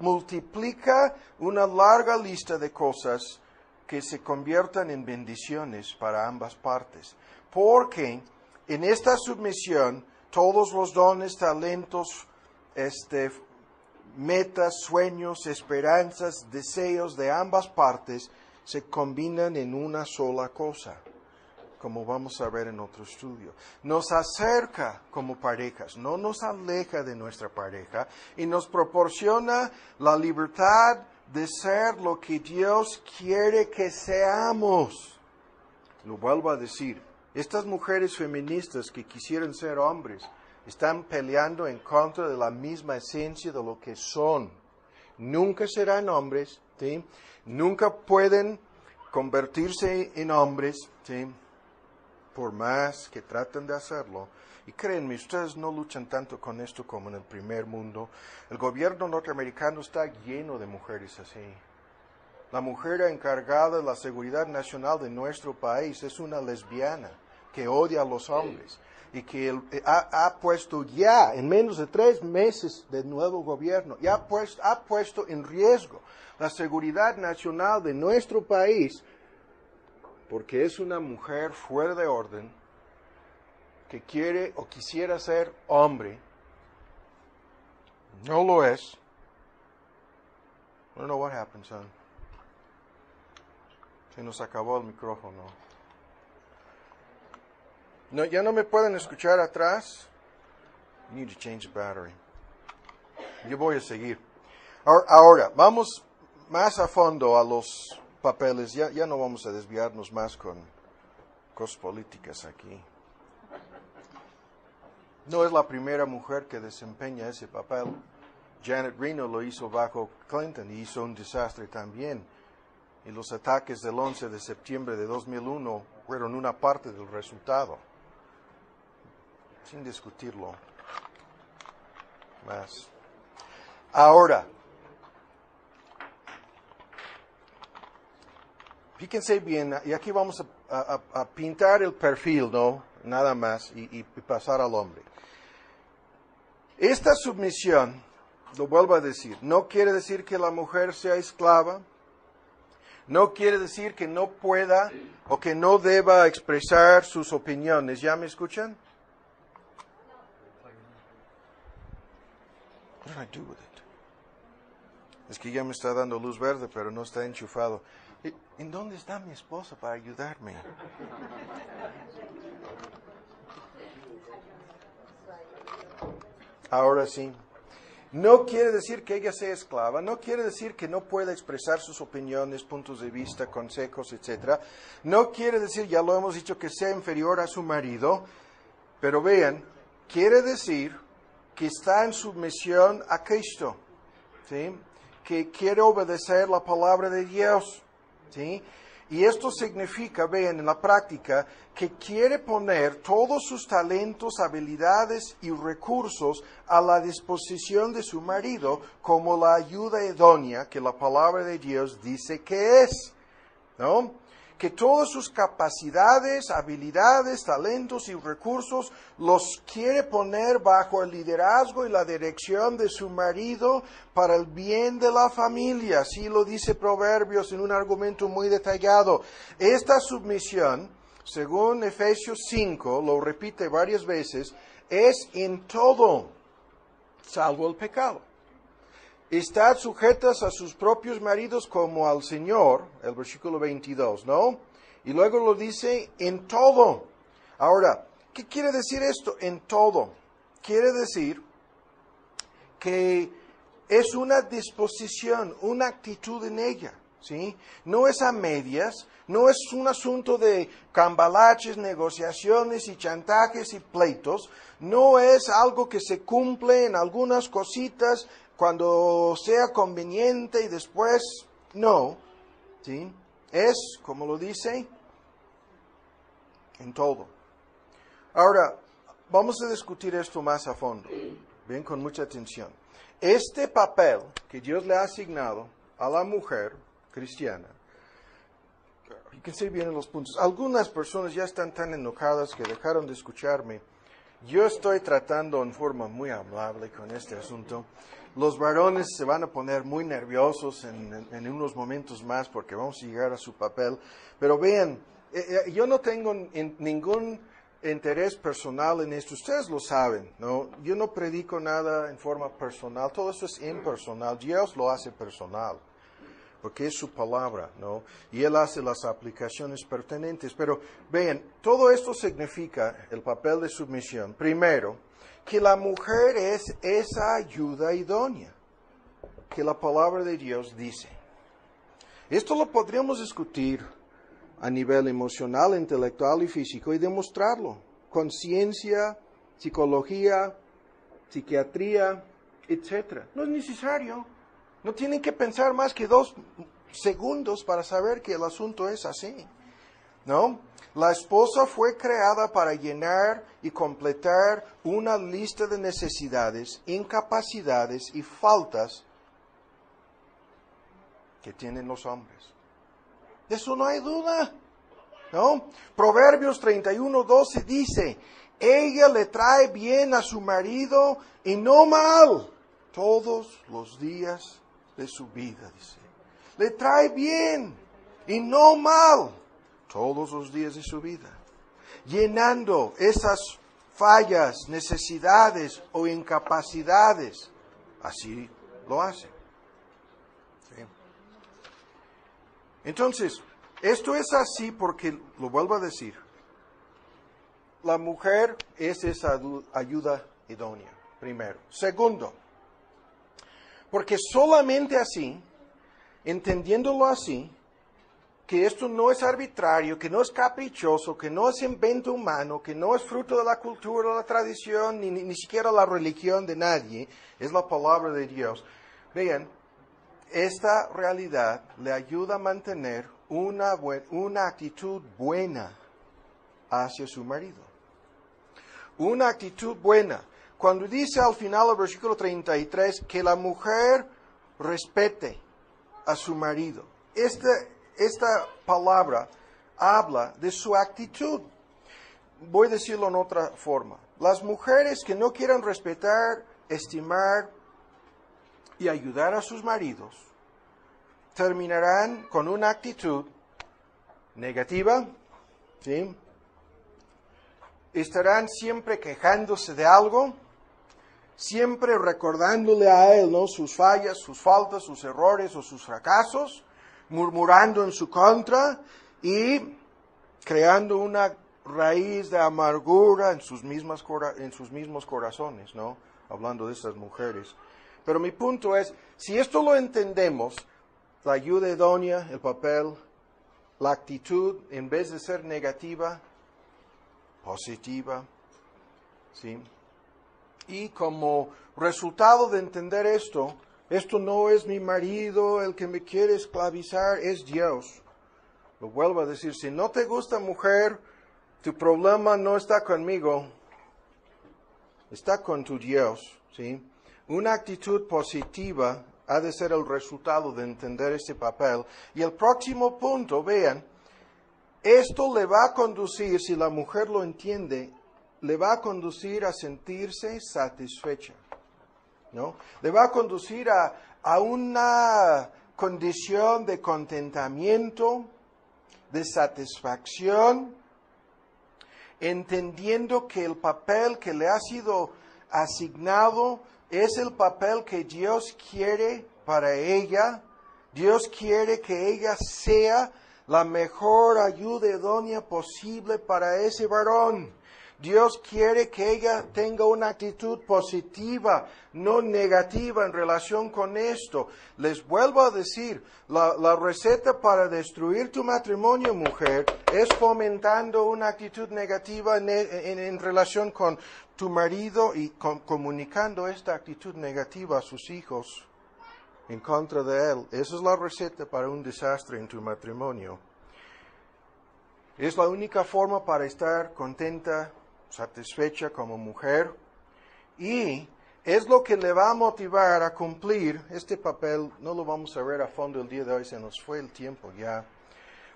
multiplica una larga lista de cosas que se conviertan en bendiciones para ambas partes. Porque en esta submisión, todos los dones, talentos, metas, sueños, esperanzas, deseos de ambas partes se combinan en una sola cosa, como vamos a ver en otro estudio. Nos acerca como parejas, no nos aleja de nuestra pareja y nos proporciona la libertad de ser lo que Dios quiere que seamos. Lo vuelvo a decir, estas mujeres feministas que quisieran ser hombres están peleando en contra de la misma esencia de lo que son. Nunca serán hombres, ¿sí? Nunca pueden convertirse en hombres, ¿sí? Por más que traten de hacerlo. Y créanme, ustedes no luchan tanto con esto como en el primer mundo. El gobierno norteamericano está lleno de mujeres así. La mujer encargada de la seguridad nacional de nuestro país es una lesbiana que odia a los hombres y que ha puesto ya, en menos de 3 meses del nuevo gobierno, ya ha puesto en riesgo la seguridad nacional de nuestro país, porque es una mujer fuera de orden que quiere o quisiera ser hombre. No lo es. I don't know what happened, son. Se nos acabó el micrófono. No, ya no me pueden escuchar atrás. I need to change the battery. Yo voy a seguir. Ahora, vamos más a fondo a los papeles. Ya no vamos a desviarnos más con cosas políticas aquí. No es la primera mujer que desempeña ese papel. Janet Reno lo hizo bajo Clinton y hizo un desastre también. Y los ataques del 11 de septiembre de 2001 fueron una parte del resultado. Sin discutirlo más. Ahora, fíjense bien, y aquí vamos a pintar el perfil, ¿no? Nada más, y pasar al hombre. Esta submisión, lo vuelvo a decir, no quiere decir que la mujer sea esclava, no quiere decir que no pueda o que no deba expresar sus opiniones. ¿Ya me escuchan? What did I do with it? Es que ya me está dando luz verde, pero no está enchufado. ¿En dónde está mi esposa para ayudarme? Ahora sí. No quiere decir que ella sea esclava, no quiere decir que no pueda expresar sus opiniones, puntos de vista, consejos, etc. No quiere decir, ya lo hemos dicho, que sea inferior a su marido, pero vean, quiere decir que está en sumisión a Cristo, ¿sí? Que quiere obedecer la palabra de Dios, ¿sí? Y esto significa, vean, en la práctica, que quiere poner todos sus talentos, habilidades y recursos a la disposición de su marido como la ayuda idónea que la palabra de Dios dice que es, ¿no? que todas sus capacidades, habilidades, talentos y recursos los quiere poner bajo el liderazgo y la dirección de su marido para el bien de la familia. Así lo dice Proverbios en un argumento muy detallado. Esta submisión, según Efesios 5, lo repite varias veces, es en todo, salvo el pecado. Estad sujetas a sus propios maridos como al Señor, el versículo 22, ¿no? Y luego lo dice en todo. Ahora, ¿qué quiere decir esto? En todo. Quiere decir que es una disposición, una actitud en ella, ¿sí? No es a medias, no es un asunto de cambalaches, negociaciones y chantajes y pleitos, no es algo que se cumple en algunas cositas cuando sea conveniente y después no, ¿sí? Es, como lo dice, en todo. Ahora, vamos a discutir esto más a fondo. Ven con mucha atención. Este papel que Dios le ha asignado a la mujer cristiana, fíjense bien en los puntos. Algunas personas ya están tan enojadas que dejaron de escucharme. Yo estoy tratando en forma muy amable con este asunto. Los varones se van a poner muy nerviosos en unos momentos más porque vamos a llegar a su papel. Pero vean, yo no tengo ningún interés personal en esto. Ustedes lo saben, ¿no? Yo no predico nada en forma personal. Todo eso es impersonal. Dios lo hace personal, porque es su palabra, ¿no? Y Él hace las aplicaciones pertinentes. Pero vean, todo esto significa el papel de sumisión. Primero, que la mujer es esa ayuda idónea que la palabra de Dios dice. Esto lo podríamos discutir a nivel emocional, intelectual y físico y demostrarlo con ciencia, psicología, psiquiatría, etc. No es necesario. No tienen que pensar más que 2 segundos para saber que el asunto es así, ¿no? La esposa fue creada para llenar y completar una lista de necesidades, incapacidades y faltas que tienen los hombres. De eso no hay duda, ¿no? Proverbios 31:12 dice, ella le trae bien a su marido y no mal todos los días de su vida, dice. Le trae bien y no mal todos los días de su vida, llenando esas fallas, necesidades o incapacidades. Así lo hace. ¿Sí? Entonces, esto es así porque, lo vuelvo a decir, la mujer es esa ayuda idónea, primero. Segundo, porque solamente así, entendiéndolo así, que esto no es arbitrario, que no es caprichoso, que no es invento humano, que no es fruto de la cultura, la tradición, ni siquiera la religión de nadie, es la palabra de Dios. Vean, esta realidad le ayuda a mantener una actitud buena hacia su marido. Una actitud buena. Cuando dice al final del versículo 33 que la mujer respete a su marido, esta palabra habla de su actitud. Voy a decirlo en otra forma. Las mujeres que no quieran respetar, estimar y ayudar a sus maridos terminarán con una actitud negativa, ¿sí? Estarán siempre quejándose de algo, siempre recordándole a él, ¿no?, sus fallas, sus faltas, sus errores o sus fracasos, murmurando en su contra y creando una raíz de amargura en sus mismos corazones, ¿no? Hablando de estas mujeres. Pero mi punto es, si esto lo entendemos, la ayuda idónea, el papel, la actitud, en vez de ser negativa, positiva, ¿sí? Y como resultado de entender esto no es mi marido el que me quiere esclavizar, es Dios. Lo vuelvo a decir, si no te gusta, mujer, tu problema no está conmigo, está con tu Dios, ¿sí? Una actitud positiva ha de ser el resultado de entender este papel. Y el próximo punto, vean, esto le va a conducir, si la mujer lo entiende, le va a conducir a sentirse satisfecha, ¿no? Le va a conducir a una condición de contentamiento, de satisfacción, entendiendo que el papel que le ha sido asignado es el papel que Dios quiere para ella. Dios quiere que ella sea la mejor ayuda idónea posible para ese varón. Dios quiere que ella tenga una actitud positiva, no negativa en relación con esto. Les vuelvo a decir, la receta para destruir tu matrimonio, mujer, es fomentando una actitud negativa en relación con tu marido y comunicando esta actitud negativa a sus hijos en contra de él. Esa es la receta para un desastre en tu matrimonio. Es la única forma para estar contenta, satisfecha como mujer, y es lo que le va a motivar a cumplir este papel. No lo vamos a ver a fondo el día de hoy, se nos fue el tiempo ya,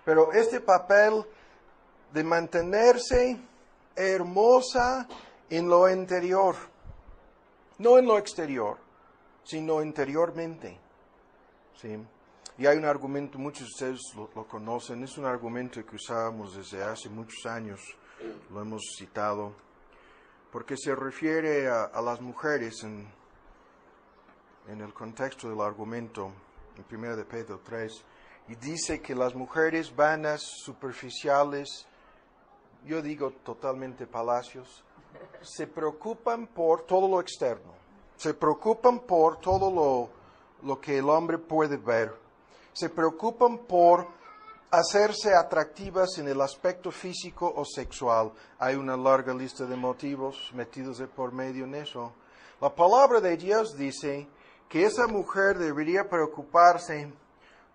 pero este papel de mantenerse hermosa en lo interior, no en lo exterior, sino interiormente, ¿sí? Y hay un argumento, muchos de ustedes lo conocen, es un argumento que usábamos desde hace muchos años, lo hemos citado, porque se refiere a las mujeres en el contexto del argumento, en 1 de Pedro 3, y dice que las mujeres vanas, superficiales, yo digo totalmente palacios, se preocupan por todo lo externo, se preocupan por todo lo que el hombre puede ver, se preocupan por hacerse atractivas en el aspecto físico o sexual. Hay una larga lista de motivos metidos de por medio en eso. La palabra de Dios dice que esa mujer debería preocuparse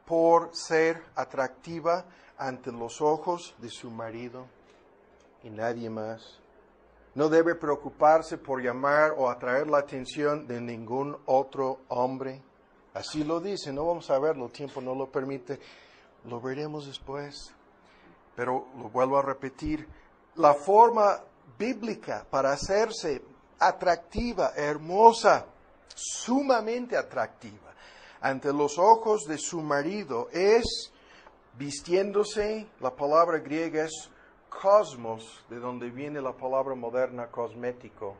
por ser atractiva ante los ojos de su marido y nadie más. No debe preocuparse por llamar o atraer la atención de ningún otro hombre. Así lo dice, no vamos a verlo, el tiempo no lo permite, lo veremos después. Pero lo vuelvo a repetir, la forma bíblica para hacerse atractiva, hermosa, sumamente atractiva ante los ojos de su marido es vistiéndose. La palabra griega es cosmos, de donde viene la palabra moderna cosmético.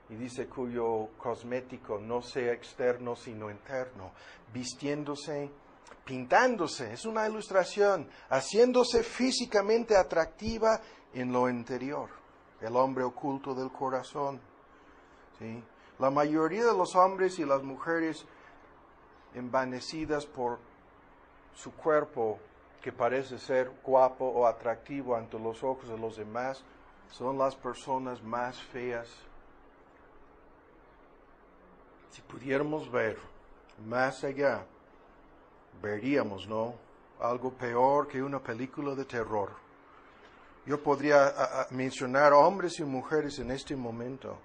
Y dice cuyo cosmético no sea externo sino interno, vistiéndose, pintándose, es una ilustración, haciéndose físicamente atractiva en lo interior, el hombre oculto del corazón. ¿Sí? La mayoría de los hombres y las mujeres envanecidas por su cuerpo, que parece ser guapo o atractivo ante los ojos de los demás, son las personas más feas. Si pudiéramos ver más allá, veríamos, ¿no?, algo peor que una película de terror. Yo podría mencionar hombres y mujeres en este momento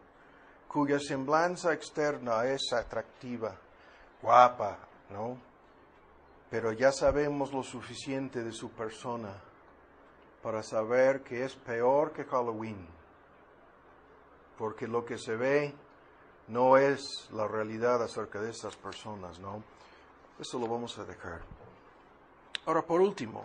cuya semblanza externa es atractiva, guapa, ¿no? Pero ya sabemos lo suficiente de su persona para saber que es peor que Halloween, porque lo que se ve no es la realidad acerca de estas personas, ¿no? Eso lo vamos a dejar. Ahora, por último,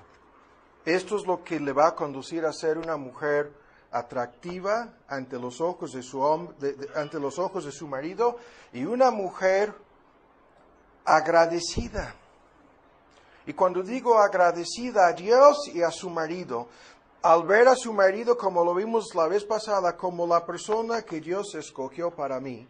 esto es lo que le va a conducir a ser una mujer atractiva ante los ojos de ante los ojos de su marido, y una mujer agradecida. Y cuando digo agradecida a Dios y a su marido, al ver a su marido, como lo vimos la vez pasada, como la persona que Dios escogió para mí,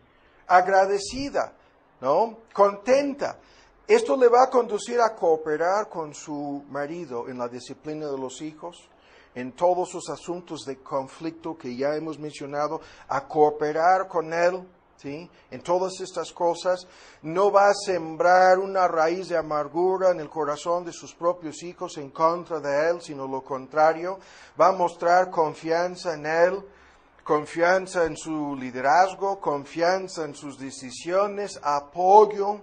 agradecida, ¿no?, contenta. Esto le va a conducir a cooperar con su marido en la disciplina de los hijos, en todos sus asuntos de conflicto que ya hemos mencionado, a cooperar con él, ¿sí?, en todas estas cosas. No va a sembrar una raíz de amargura en el corazón de sus propios hijos en contra de él, sino lo contrario. Va a mostrar confianza en él, confianza en su liderazgo, confianza en sus decisiones, apoyo,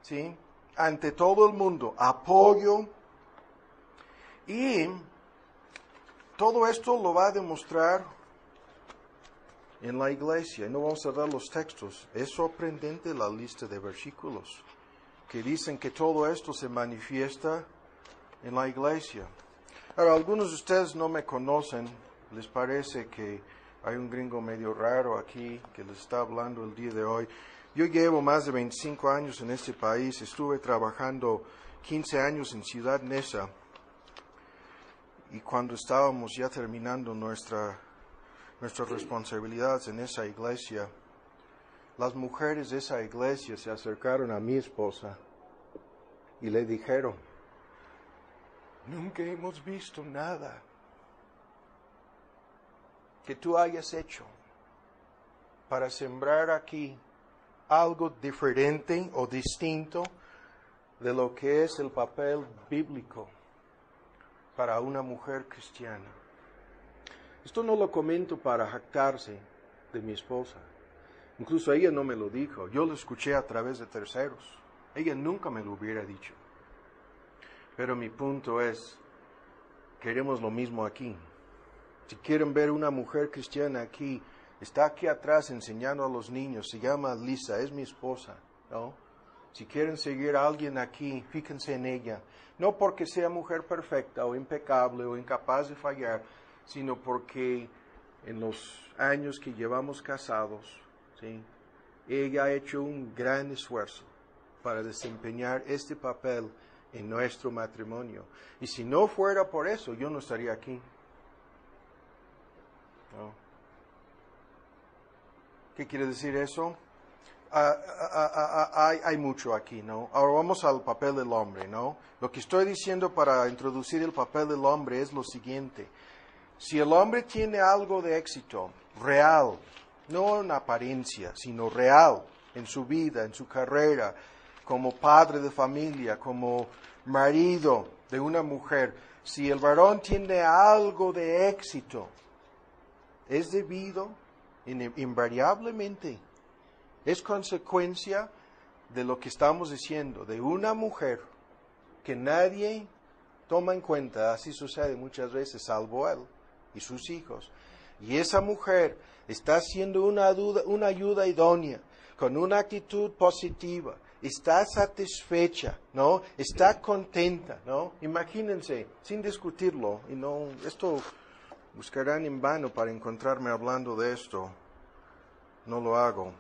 ¿sí?, ante todo el mundo, apoyo. Y todo esto lo va a demostrar en la iglesia. Y no vamos a dar los textos. Es sorprendente la lista de versículos que dicen que todo esto se manifiesta en la iglesia. Ahora, algunos de ustedes no me conocen. Les parece que hay un gringo medio raro aquí que les está hablando el día de hoy. Yo llevo más de 25 años en este país. Estuve trabajando 15 años en Ciudad Neza. Y cuando estábamos ya terminando nuestras responsabilidades en esa iglesia, las mujeres de esa iglesia se acercaron a mi esposa y le dijeron, nunca hemos visto nada que tú hayas hecho para sembrar aquí algo diferente o distinto de lo que es el papel bíblico para una mujer cristiana. Esto no lo comento para jactarse de mi esposa. Incluso ella no me lo dijo. Yo lo escuché a través de terceros. Ella nunca me lo hubiera dicho. Pero mi punto es, queremos lo mismo aquí. Si quieren ver una mujer cristiana aquí, está aquí atrás enseñando a los niños. Se llama Lisa, es mi esposa, ¿no? Si quieren seguir a alguien aquí, fíjense en ella. No porque sea mujer perfecta o impecable o incapaz de fallar, sino porque en los años que llevamos casados, ¿sí?, ella ha hecho un gran esfuerzo para desempeñar este papel en nuestro matrimonio. Y si no fuera por eso, yo no estaría aquí. ¿No? ¿Qué quiere decir eso? Hay mucho aquí, ¿no? Ahora vamos al papel del hombre, ¿no? Lo que estoy diciendo para introducir el papel del hombre es lo siguiente. Si el hombre tiene algo de éxito real, no en apariencia, sino real en su vida, en su carrera, como padre de familia, como marido de una mujer, si el varón tiene algo de éxito, es debido invariablemente, es consecuencia de lo que estamos diciendo, de una mujer que nadie toma en cuenta, así sucede muchas veces, salvo él y sus hijos. Y esa mujer está haciendo una ayuda idónea, con una actitud positiva, está satisfecha, ¿no? Está contenta, ¿no? Imagínense, sin discutirlo, y no, esto buscarán en vano para encontrarme hablando de esto, no lo hago.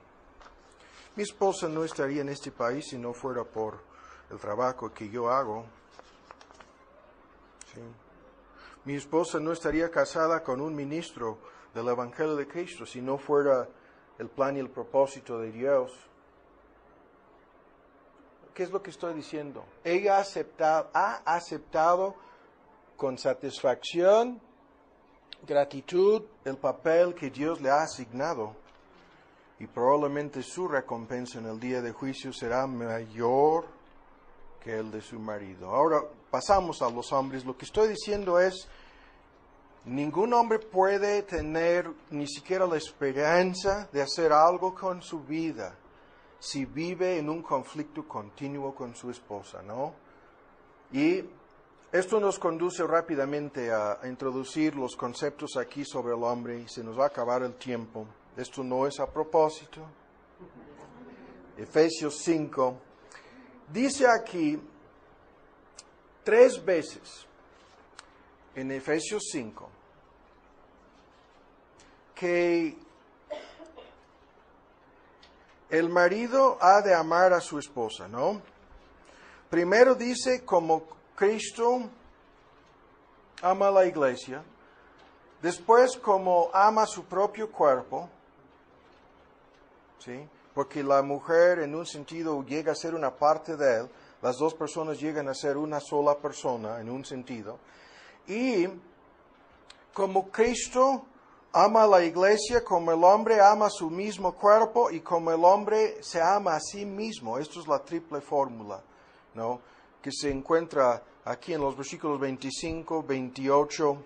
Mi esposa no estaría en este país si no fuera por el trabajo que yo hago. ¿Sí? Mi esposa no estaría casada con un ministro del Evangelio de Cristo si no fuera el plan y el propósito de Dios. ¿Qué es lo que estoy diciendo? Ella ha aceptado con satisfacción, gratitud, el papel que Dios le ha asignado. Y probablemente su recompensa en el día de juicio será mayor que el de su marido. Ahora pasamos a los hombres. Lo que estoy diciendo es, ningún hombre puede tener ni siquiera la esperanza de hacer algo con su vida si vive en un conflicto continuo con su esposa, ¿no? Y esto nos conduce rápidamente a introducir los conceptos aquí sobre el hombre y se nos va a acabar el tiempo. Esto no es a propósito. Efesios 5. Dice aquí 3 veces en Efesios 5 que el marido ha de amar a su esposa, ¿no? Primero dice como Cristo ama a la iglesia. Después como ama su propio cuerpo. ¿Sí? Porque la mujer en un sentido llega a ser una parte de él, las dos personas llegan a ser una sola persona en un sentido, y como Cristo ama a la iglesia, como el hombre ama su mismo cuerpo y como el hombre se ama a sí mismo. Esto es la triple fórmula, ¿no?, que se encuentra aquí en los versículos 25, 28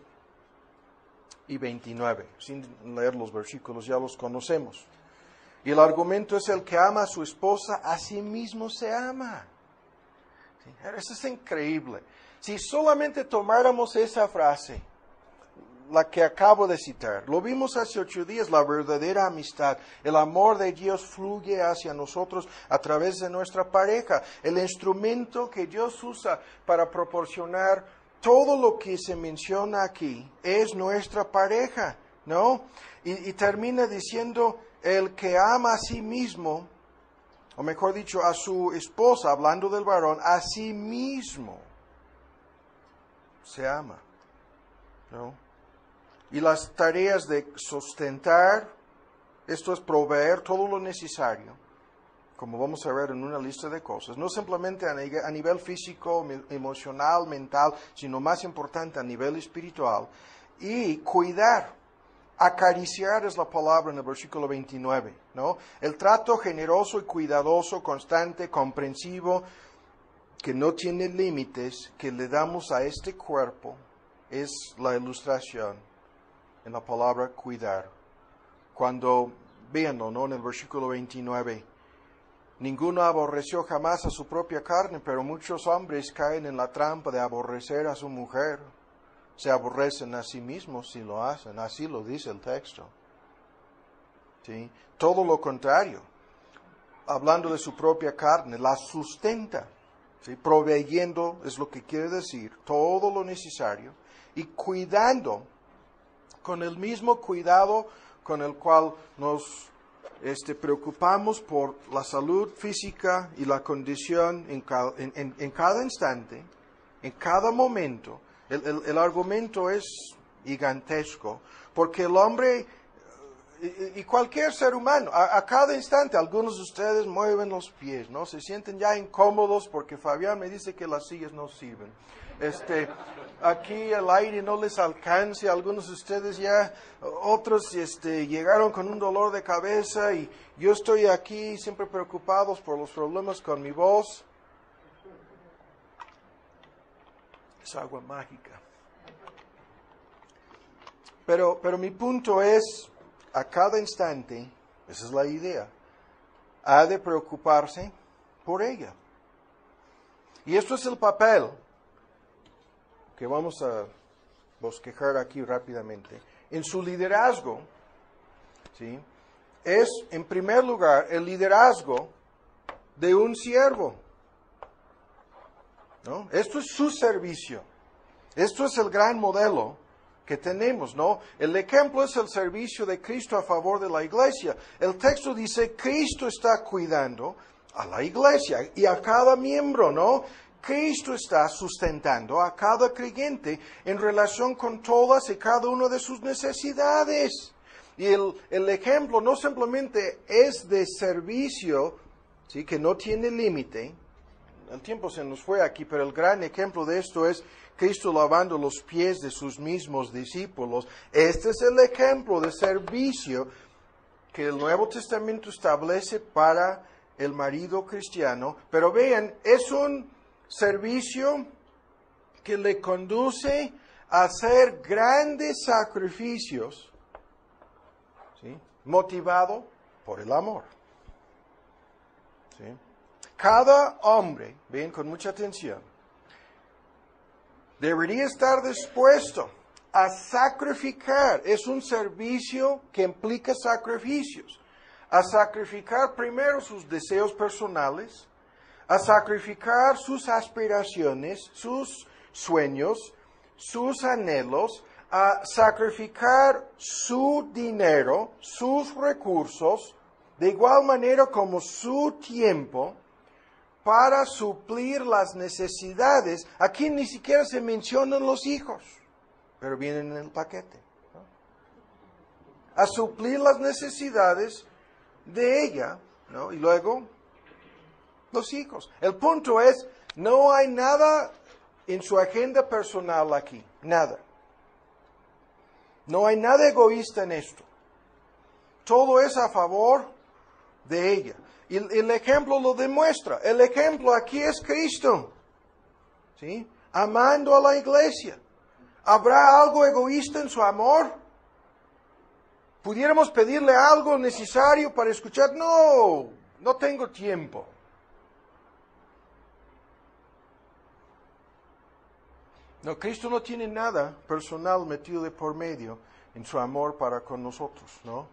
y 29. Sin leer los versículos, ya los conocemos. Y el argumento es: el que ama a su esposa, a sí mismo se ama. ¿Sí? Eso es increíble. Si solamente tomáramos esa frase, la que acabo de citar. Lo vimos hace 8 días, la verdadera amistad. El amor de Dios fluye hacia nosotros a través de nuestra pareja. El instrumento que Dios usa para proporcionar todo lo que se menciona aquí es nuestra pareja, ¿no? Y termina diciendo, el que ama a sí mismo, o mejor dicho, a su esposa, hablando del varón, a sí mismo se ama, ¿no? Y las tareas de sustentar, esto es proveer todo lo necesario, como vamos a ver en una lista de cosas, no simplemente a nivel físico, emocional, mental, sino más importante a nivel espiritual, y cuidar. Acariciar es la palabra en el versículo 29, ¿no? El trato generoso y cuidadoso, constante, comprensivo, que no tiene límites, que le damos a este cuerpo, es la ilustración en la palabra cuidar. Cuando, véanlo, ¿no? En el versículo 29, ninguno aborreció jamás a su propia carne, pero muchos hombres caen en la trampa de aborrecer a su mujer. Se aborrecen a sí mismos si lo hacen, así lo dice el texto. ¿Sí? Todo lo contrario, hablando de su propia carne, la sustenta, ¿sí? Proveyendo, es lo que quiere decir, todo lo necesario, y cuidando, con el mismo cuidado con el cual nos preocupamos por la salud física y la condición en cada instante, en cada momento. El argumento es gigantesco, porque el hombre y cualquier ser humano, a cada instante, algunos de ustedes mueven los pies, ¿no? Se sienten ya incómodos porque Fabián me dice que las sillas no sirven. Aquí el aire no les alcance, algunos de ustedes ya, otros llegaron con un dolor de cabeza y yo estoy aquí siempre preocupados por los problemas con mi voz. Es agua mágica. Pero mi punto es, a cada instante, esa es la idea, ha de preocuparse por ella. Y esto es el papel que vamos a bosquejar aquí rápidamente. En su liderazgo, ¿sí? Es, en primer lugar, el liderazgo de un siervo, ¿no? Esto es su servicio. Esto es el gran modelo que tenemos, ¿no? El ejemplo es el servicio de Cristo a favor de la iglesia. El texto dice, Cristo está cuidando a la iglesia y a cada miembro, ¿no? Cristo está sustentando a cada creyente en relación con todas y cada una de sus necesidades. Y el ejemplo no simplemente es de servicio, ¿sí? Que no tiene límite. El tiempo se nos fue aquí, pero el gran ejemplo de esto es Cristo lavando los pies de sus mismos discípulos. Este es el ejemplo de servicio que el Nuevo Testamento establece para el marido cristiano. Pero vean, es un servicio que le conduce a hacer grandes sacrificios, ¿sí? Motivado por el amor. ¿Sí? Cada hombre, ven con mucha atención, debería estar dispuesto a sacrificar. Es un servicio que implica sacrificios. A sacrificar primero sus deseos personales, a sacrificar sus aspiraciones, sus sueños, sus anhelos, a sacrificar su dinero, sus recursos, de igual manera como su tiempo, para suplir las necesidades. Aquí ni siquiera se mencionan los hijos, pero vienen en el paquete, ¿no? A suplir las necesidades de ella, ¿no? Y luego los hijos. El punto es, no hay nada en su agenda personal aquí, nada. No hay nada egoísta en esto. Todo es a favor de ella. Y el ejemplo lo demuestra. El ejemplo aquí es Cristo, ¿sí? Amando a la iglesia. ¿Habrá algo egoísta en su amor? ¿Pudiéramos pedirle algo necesario para escuchar? No, no tengo tiempo. No, Cristo no tiene nada personal metido de por medio en su amor para con nosotros, ¿no?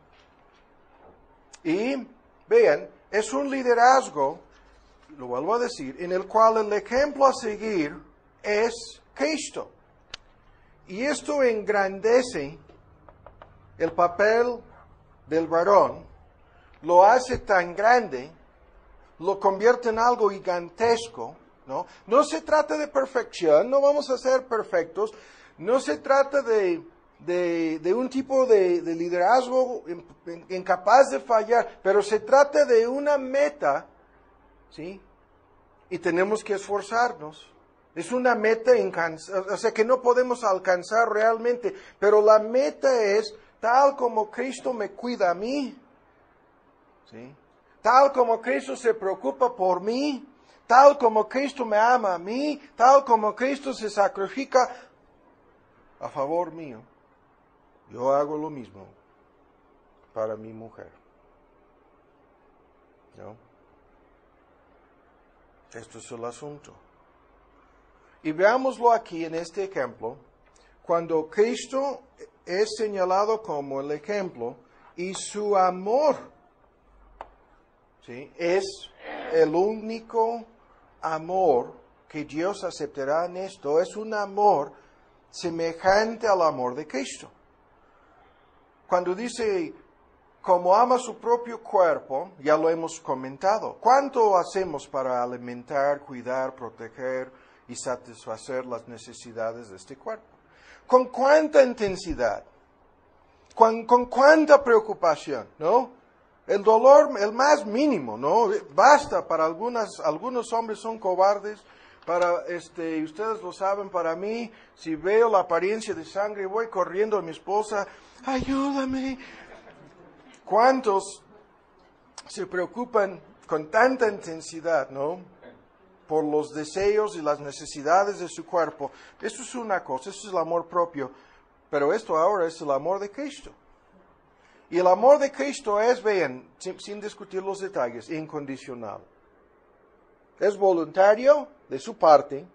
Y vean, es un liderazgo, lo vuelvo a decir, en el cual el ejemplo a seguir es Cristo. Y esto engrandece el papel del varón, lo hace tan grande, lo convierte en algo gigantesco, ¿no? No se trata de perfección, no vamos a ser perfectos, no se trata de un tipo de liderazgo incapaz de fallar, pero se trata de una meta, ¿sí? Y tenemos que esforzarnos. Es una meta o sea, que no podemos alcanzar realmente, pero la meta es tal como Cristo me cuida a mí, ¿sí? Tal como Cristo se preocupa por mí, tal como Cristo me ama a mí, tal como Cristo se sacrifica a favor mío. Yo hago lo mismo para mi mujer, ¿no? Esto es el asunto. Y veámoslo aquí en este ejemplo, cuando Cristo es señalado como el ejemplo y su amor, ¿sí?, es el único amor que Dios aceptará en esto, es un amor semejante al amor de Cristo. Cuando dice, como ama su propio cuerpo, ya lo hemos comentado. ¿Cuánto hacemos para alimentar, cuidar, proteger y satisfacer las necesidades de este cuerpo? ¿Con cuánta intensidad? ¿Con cuánta preocupación? ¿No? El dolor, el más mínimo, ¿no? Basta para algunos hombres son cobardes. Ustedes lo saben, para mí, si veo la apariencia de sangre, voy corriendo a mi esposa, ayúdame. ¿Cuántos se preocupan con tanta intensidad, no?, por los deseos y las necesidades de su cuerpo? Eso es una cosa, eso es el amor propio, pero esto ahora es el amor de Cristo. Y el amor de Cristo es, vean, sin discutir los detalles, incondicional. Es voluntario de su parte,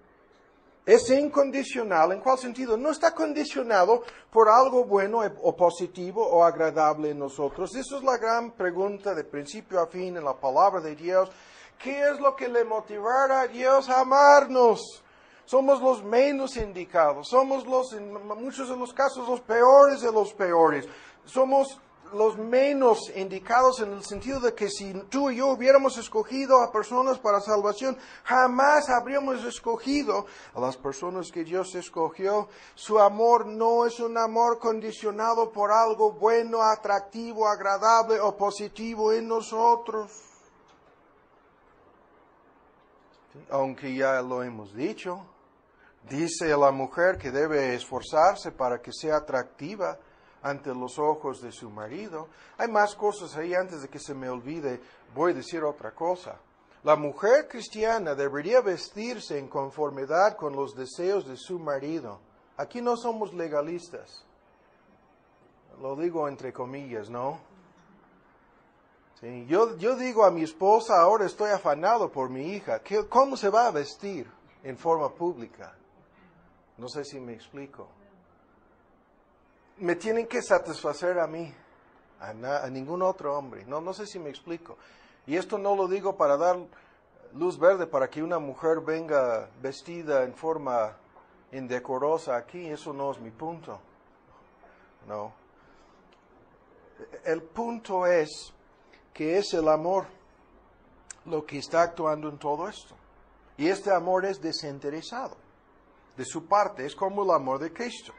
es incondicional. ¿En cuál sentido? No está condicionado por algo bueno o positivo o agradable en nosotros. Esa es la gran pregunta de principio a fin en la palabra de Dios. ¿Qué es lo que le motivará a Dios a amarnos? Somos los menos indicados. Somos en muchos de los casos, los peores de los peores. Somos los menos indicados en el sentido de que si tú y yo hubiéramos escogido a personas para salvación, jamás habríamos escogido a las personas que Dios escogió. Su amor no es un amor condicionado por algo bueno, atractivo, agradable o positivo en nosotros. Aunque ya lo hemos dicho, dice la mujer que debe esforzarse para que sea atractiva ante los ojos de su marido. Hay más cosas ahí. Antes de que se me olvide, voy a decir otra cosa. La mujer cristiana debería vestirse en conformidad con los deseos de su marido. Aquí no somos legalistas. Lo digo entre comillas, ¿no? Sí, yo digo a mi esposa, ahora estoy afanado por mi hija. ¿Cómo se va a vestir en forma pública? No sé si me explico. Me tienen que satisfacer a mí, a ningún otro hombre. No sé si me explico. Y esto no lo digo para dar luz verde para que una mujer venga vestida en forma indecorosa aquí. Eso no es mi punto. No. El punto es que es el amor lo que está actuando en todo esto. Y este amor es desinteresado. De su parte, es como el amor de Cristo.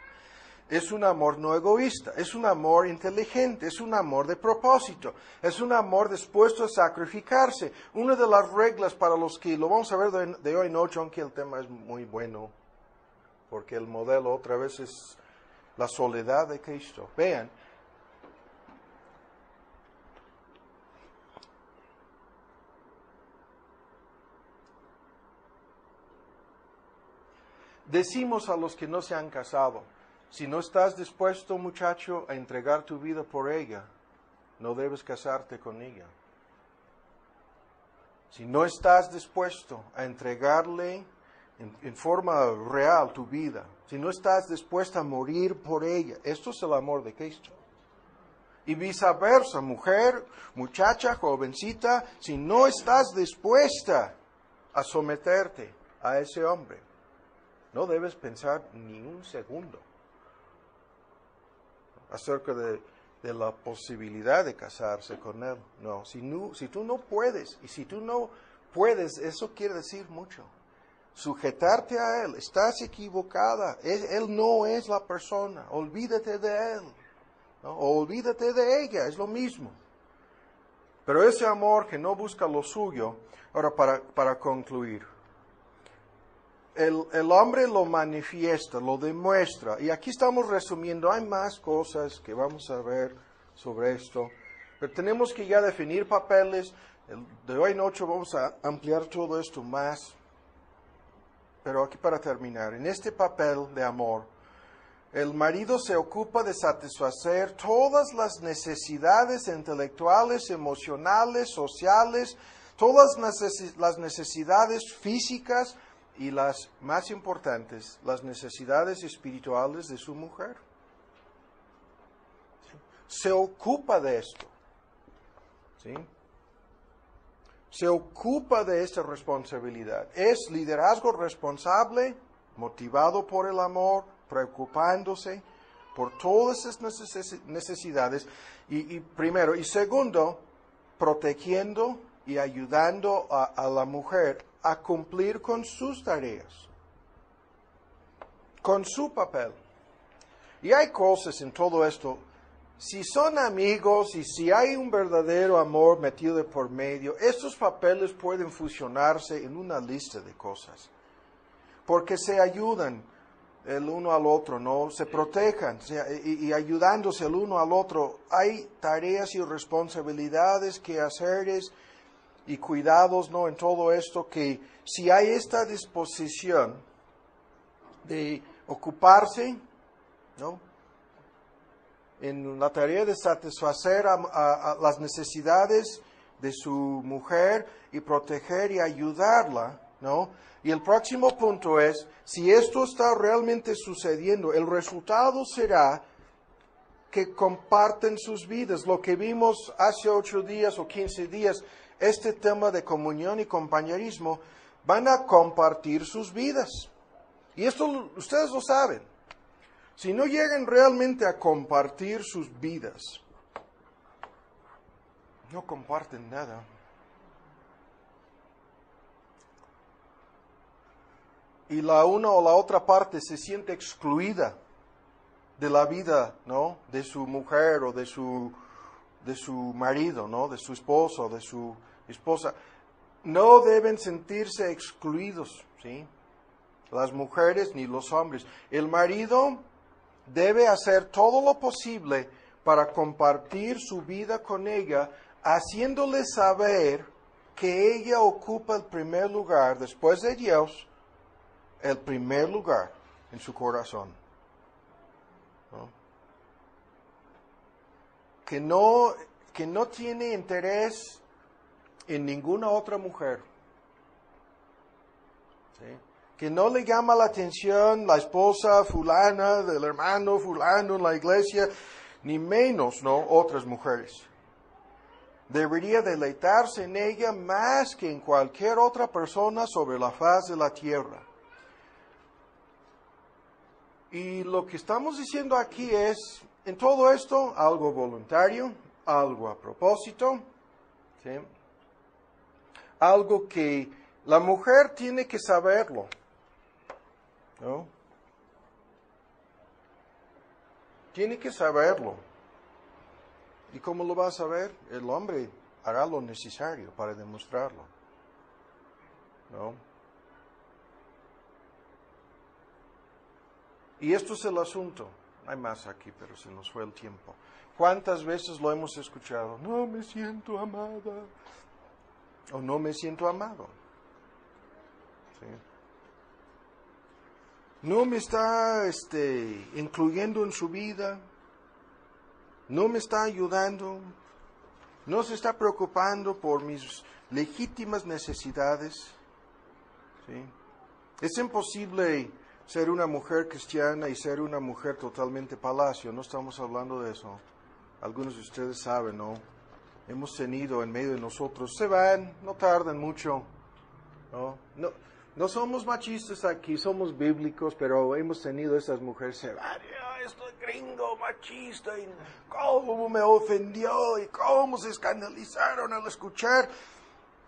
Es un amor no egoísta, es un amor inteligente, es un amor de propósito, es un amor dispuesto a sacrificarse. Una de las reglas para los que, lo vamos a ver de hoy en noche, aunque el tema es muy bueno, porque el modelo otra vez es la soledad de Cristo. Vean, decimos a los que no se han casado, si no estás dispuesto, muchacho, a entregar tu vida por ella, no debes casarte con ella. Si no estás dispuesto a entregarle en forma real tu vida, si no estás dispuesta a morir por ella, esto es el amor de Cristo. Y viceversa, mujer, muchacha, jovencita, si no estás dispuesta a someterte a ese hombre, no debes pensar ni un segundo acerca de la posibilidad de casarse con él. No, si tú no puedes, y si tú no puedes, eso quiere decir mucho. Sujetarte a él, estás equivocada, él no es la persona, olvídate de él, ¿no? O olvídate de ella, es lo mismo. Pero ese amor que no busca lo suyo, ahora para concluir, el hombre lo manifiesta, lo demuestra, y aquí estamos resumiendo, hay más cosas que vamos a ver sobre esto, pero tenemos que ya definir papeles. De hoy en noche vamos a ampliar todo esto más, pero aquí para terminar, en este papel de amor, el marido se ocupa de satisfacer todas las necesidades intelectuales, emocionales, sociales, todas las necesidades físicas y las más importantes, las necesidades espirituales de su mujer. Se ocupa de esto, ¿sí? Se ocupa de esta responsabilidad. Es liderazgo responsable, motivado por el amor, preocupándose por todas esas necesidades. Y primero. Y segundo, protegiendo y ayudando a la mujer a cumplir con sus tareas, con su papel. Y hay cosas en todo esto. Si son amigos y si hay un verdadero amor metido de por medio, estos papeles pueden fusionarse en una lista de cosas. Porque se ayudan el uno al otro, ¿no? Se protejan y ayudándose el uno al otro. Hay tareas y responsabilidades que hacer y cuidados, ¿no? En todo esto, que si hay esta disposición de ocuparse, ¿no? En la tarea de satisfacer a las necesidades de su mujer y proteger y ayudarla, ¿no? Y el próximo punto es, si esto está realmente sucediendo, el resultado será que comparten sus vidas. Lo que vimos hace 8 días o 15 días, este tema de comunión y compañerismo, van a compartir sus vidas. Y esto ustedes lo saben. Si no llegan realmente a compartir sus vidas, no comparten nada. Y la una o la otra parte se siente excluida de la vida, ¿no? De su mujer o de su marido, ¿no? De su esposo o de su esposa. No deben sentirse excluidos, ¿sí? Las mujeres ni los hombres. El marido debe hacer todo lo posible para compartir su vida con ella, haciéndole saber que ella ocupa el primer lugar, después de Dios, el primer lugar en su corazón. ¿No? Que no tiene interés en ninguna otra mujer. ¿Sí? Que no le llama la atención la esposa fulana, del hermano fulano en la iglesia, ni menos, ¿no? Otras mujeres. Debería deleitarse en ella más que en cualquier otra persona sobre la faz de la tierra. Y lo que estamos diciendo aquí es, en todo esto, algo voluntario, algo a propósito, ¿sí? Algo que la mujer tiene que saberlo, ¿no? Tiene que saberlo. ¿Y cómo lo va a saber? El hombre hará lo necesario para demostrarlo, ¿no? Y esto es el asunto. Hay más aquí, pero se nos fue el tiempo. ¿Cuántas veces lo hemos escuchado? No me siento amada. O no me siento amado. ¿Sí? No me está incluyendo en su vida. No me está ayudando. No se está preocupando por mis legítimas necesidades. ¿Sí? Es imposible ser una mujer cristiana y ser una mujer totalmente palacio. No estamos hablando de eso. Algunos de ustedes saben, ¿no? Hemos tenido en medio de nosotros, se van, no tardan mucho, ¿no? No somos machistas aquí, somos bíblicos, pero hemos tenido esas mujeres, se van, esto es gringo, machista, y cómo me ofendió, y cómo se escandalizaron al escuchar.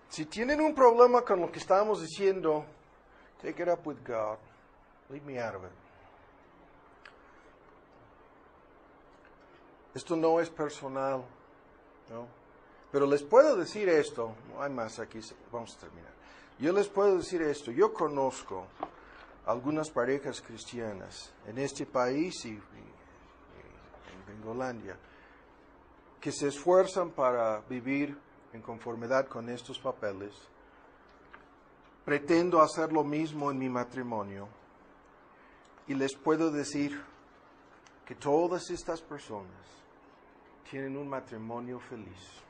Si tienen un problema con lo que estamos diciendo, take it up with God. Leave me out of it. Esto no es personal, ¿no? Pero les puedo decir esto, no hay más aquí, vamos a terminar. Yo les puedo decir esto, yo conozco algunas parejas cristianas en este país y en Bengolandia que se esfuerzan para vivir en conformidad con estos papeles. Pretendo hacer lo mismo en mi matrimonio y les puedo decir que todas estas personas tienen un matrimonio feliz.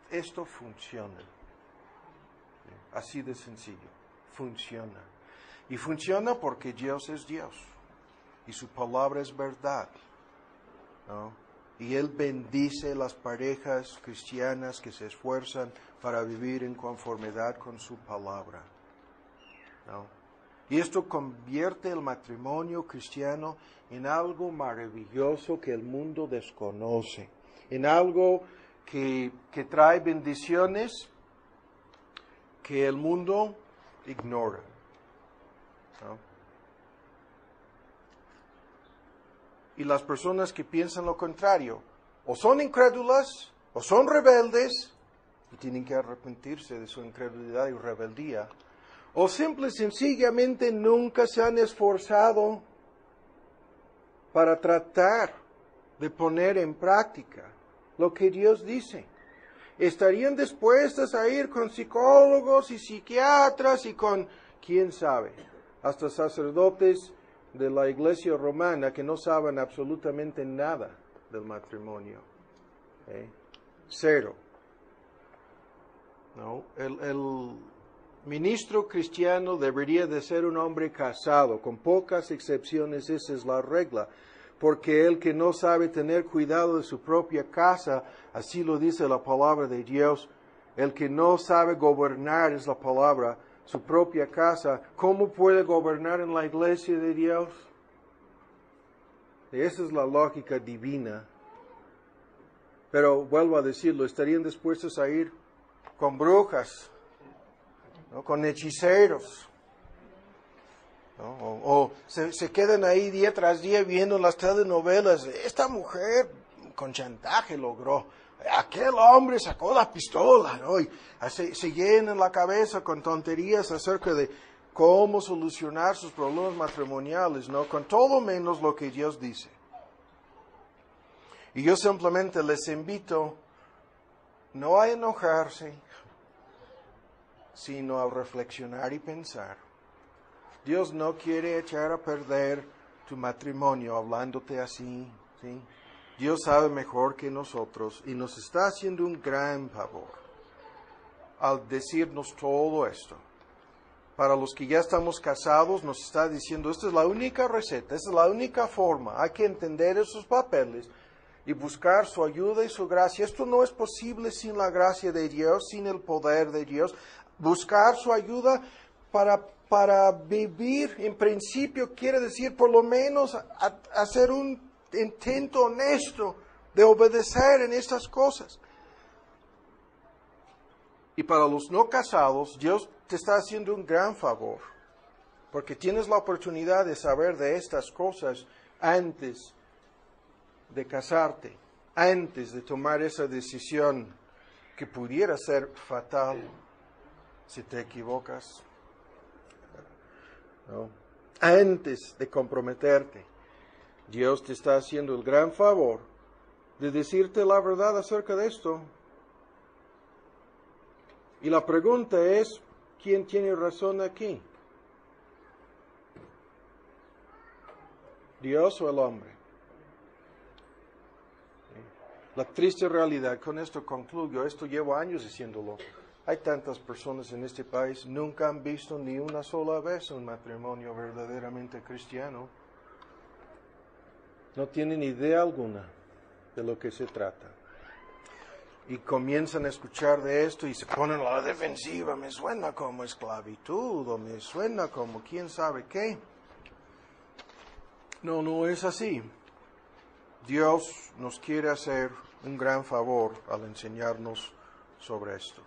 Esto funciona. Así de sencillo. Funciona. Y funciona porque Dios es Dios. Y su palabra es verdad, ¿no? Y Él bendice las parejas cristianas que se esfuerzan para vivir en conformidad con su palabra, ¿no? Y esto convierte el matrimonio cristiano en algo maravilloso que el mundo desconoce, en algo que trae bendiciones que el mundo ignora, ¿no? Y las personas que piensan lo contrario, o son incrédulas, o son rebeldes, y tienen que arrepentirse de su incredulidad y rebeldía, o simple y sencillamente nunca se han esforzado para tratar de poner en práctica lo que Dios dice. Estarían dispuestas a ir con psicólogos y psiquiatras y con, quién sabe, hasta sacerdotes de la iglesia romana que no saben absolutamente nada del matrimonio. Cero. ¿No? El ministro cristiano debería de ser un hombre casado, con pocas excepciones esa es la regla. Porque el que no sabe tener cuidado de su propia casa, así lo dice la palabra de Dios, el que no sabe gobernar, es la palabra, su propia casa, ¿cómo puede gobernar en la iglesia de Dios? Esa es la lógica divina. Pero vuelvo a decirlo, estarían dispuestos a ir con brujas, ¿no? Con hechiceros, ¿no? O se quedan ahí día tras día viendo las telenovelas. Esta mujer con chantaje logró. Aquel hombre sacó la pistola, ¿no? Y se llenan la cabeza con tonterías acerca de cómo solucionar sus problemas matrimoniales, ¿no? Con todo menos lo que Dios dice. Y yo simplemente les invito no a enojarse, sino a reflexionar y pensar. Dios no quiere echar a perder tu matrimonio hablándote así, ¿sí? Dios sabe mejor que nosotros y nos está haciendo un gran favor al decirnos todo esto. Para los que ya estamos casados, nos está diciendo, esta es la única receta, esta es la única forma. Hay que entender esos papeles y buscar su ayuda y su gracia. Esto no es posible sin la gracia de Dios, sin el poder de Dios. Buscar su ayuda para vivir, en principio, quiere decir por lo menos hacer un intento honesto de obedecer en estas cosas. Y para los no casados, Dios te está haciendo un gran favor, porque tienes la oportunidad de saber de estas cosas antes de casarte, antes de tomar esa decisión que pudiera ser fatal si te equivocas, ¿no? Antes de comprometerte, Dios te está haciendo el gran favor de decirte la verdad acerca de esto. Y la pregunta es, ¿quién tiene razón aquí? ¿Dios o el hombre? La triste realidad, con esto concluyo, esto llevo años diciéndolo, Hay tantas personas en este país nunca han visto ni una sola vez un matrimonio verdaderamente cristiano. No tienen idea alguna de lo que se trata. Y comienzan a escuchar de esto y se ponen a la defensiva. Me suena como esclavitud o me suena como quién sabe qué. No, no es así. Dios nos quiere hacer un gran favor al enseñarnos sobre esto.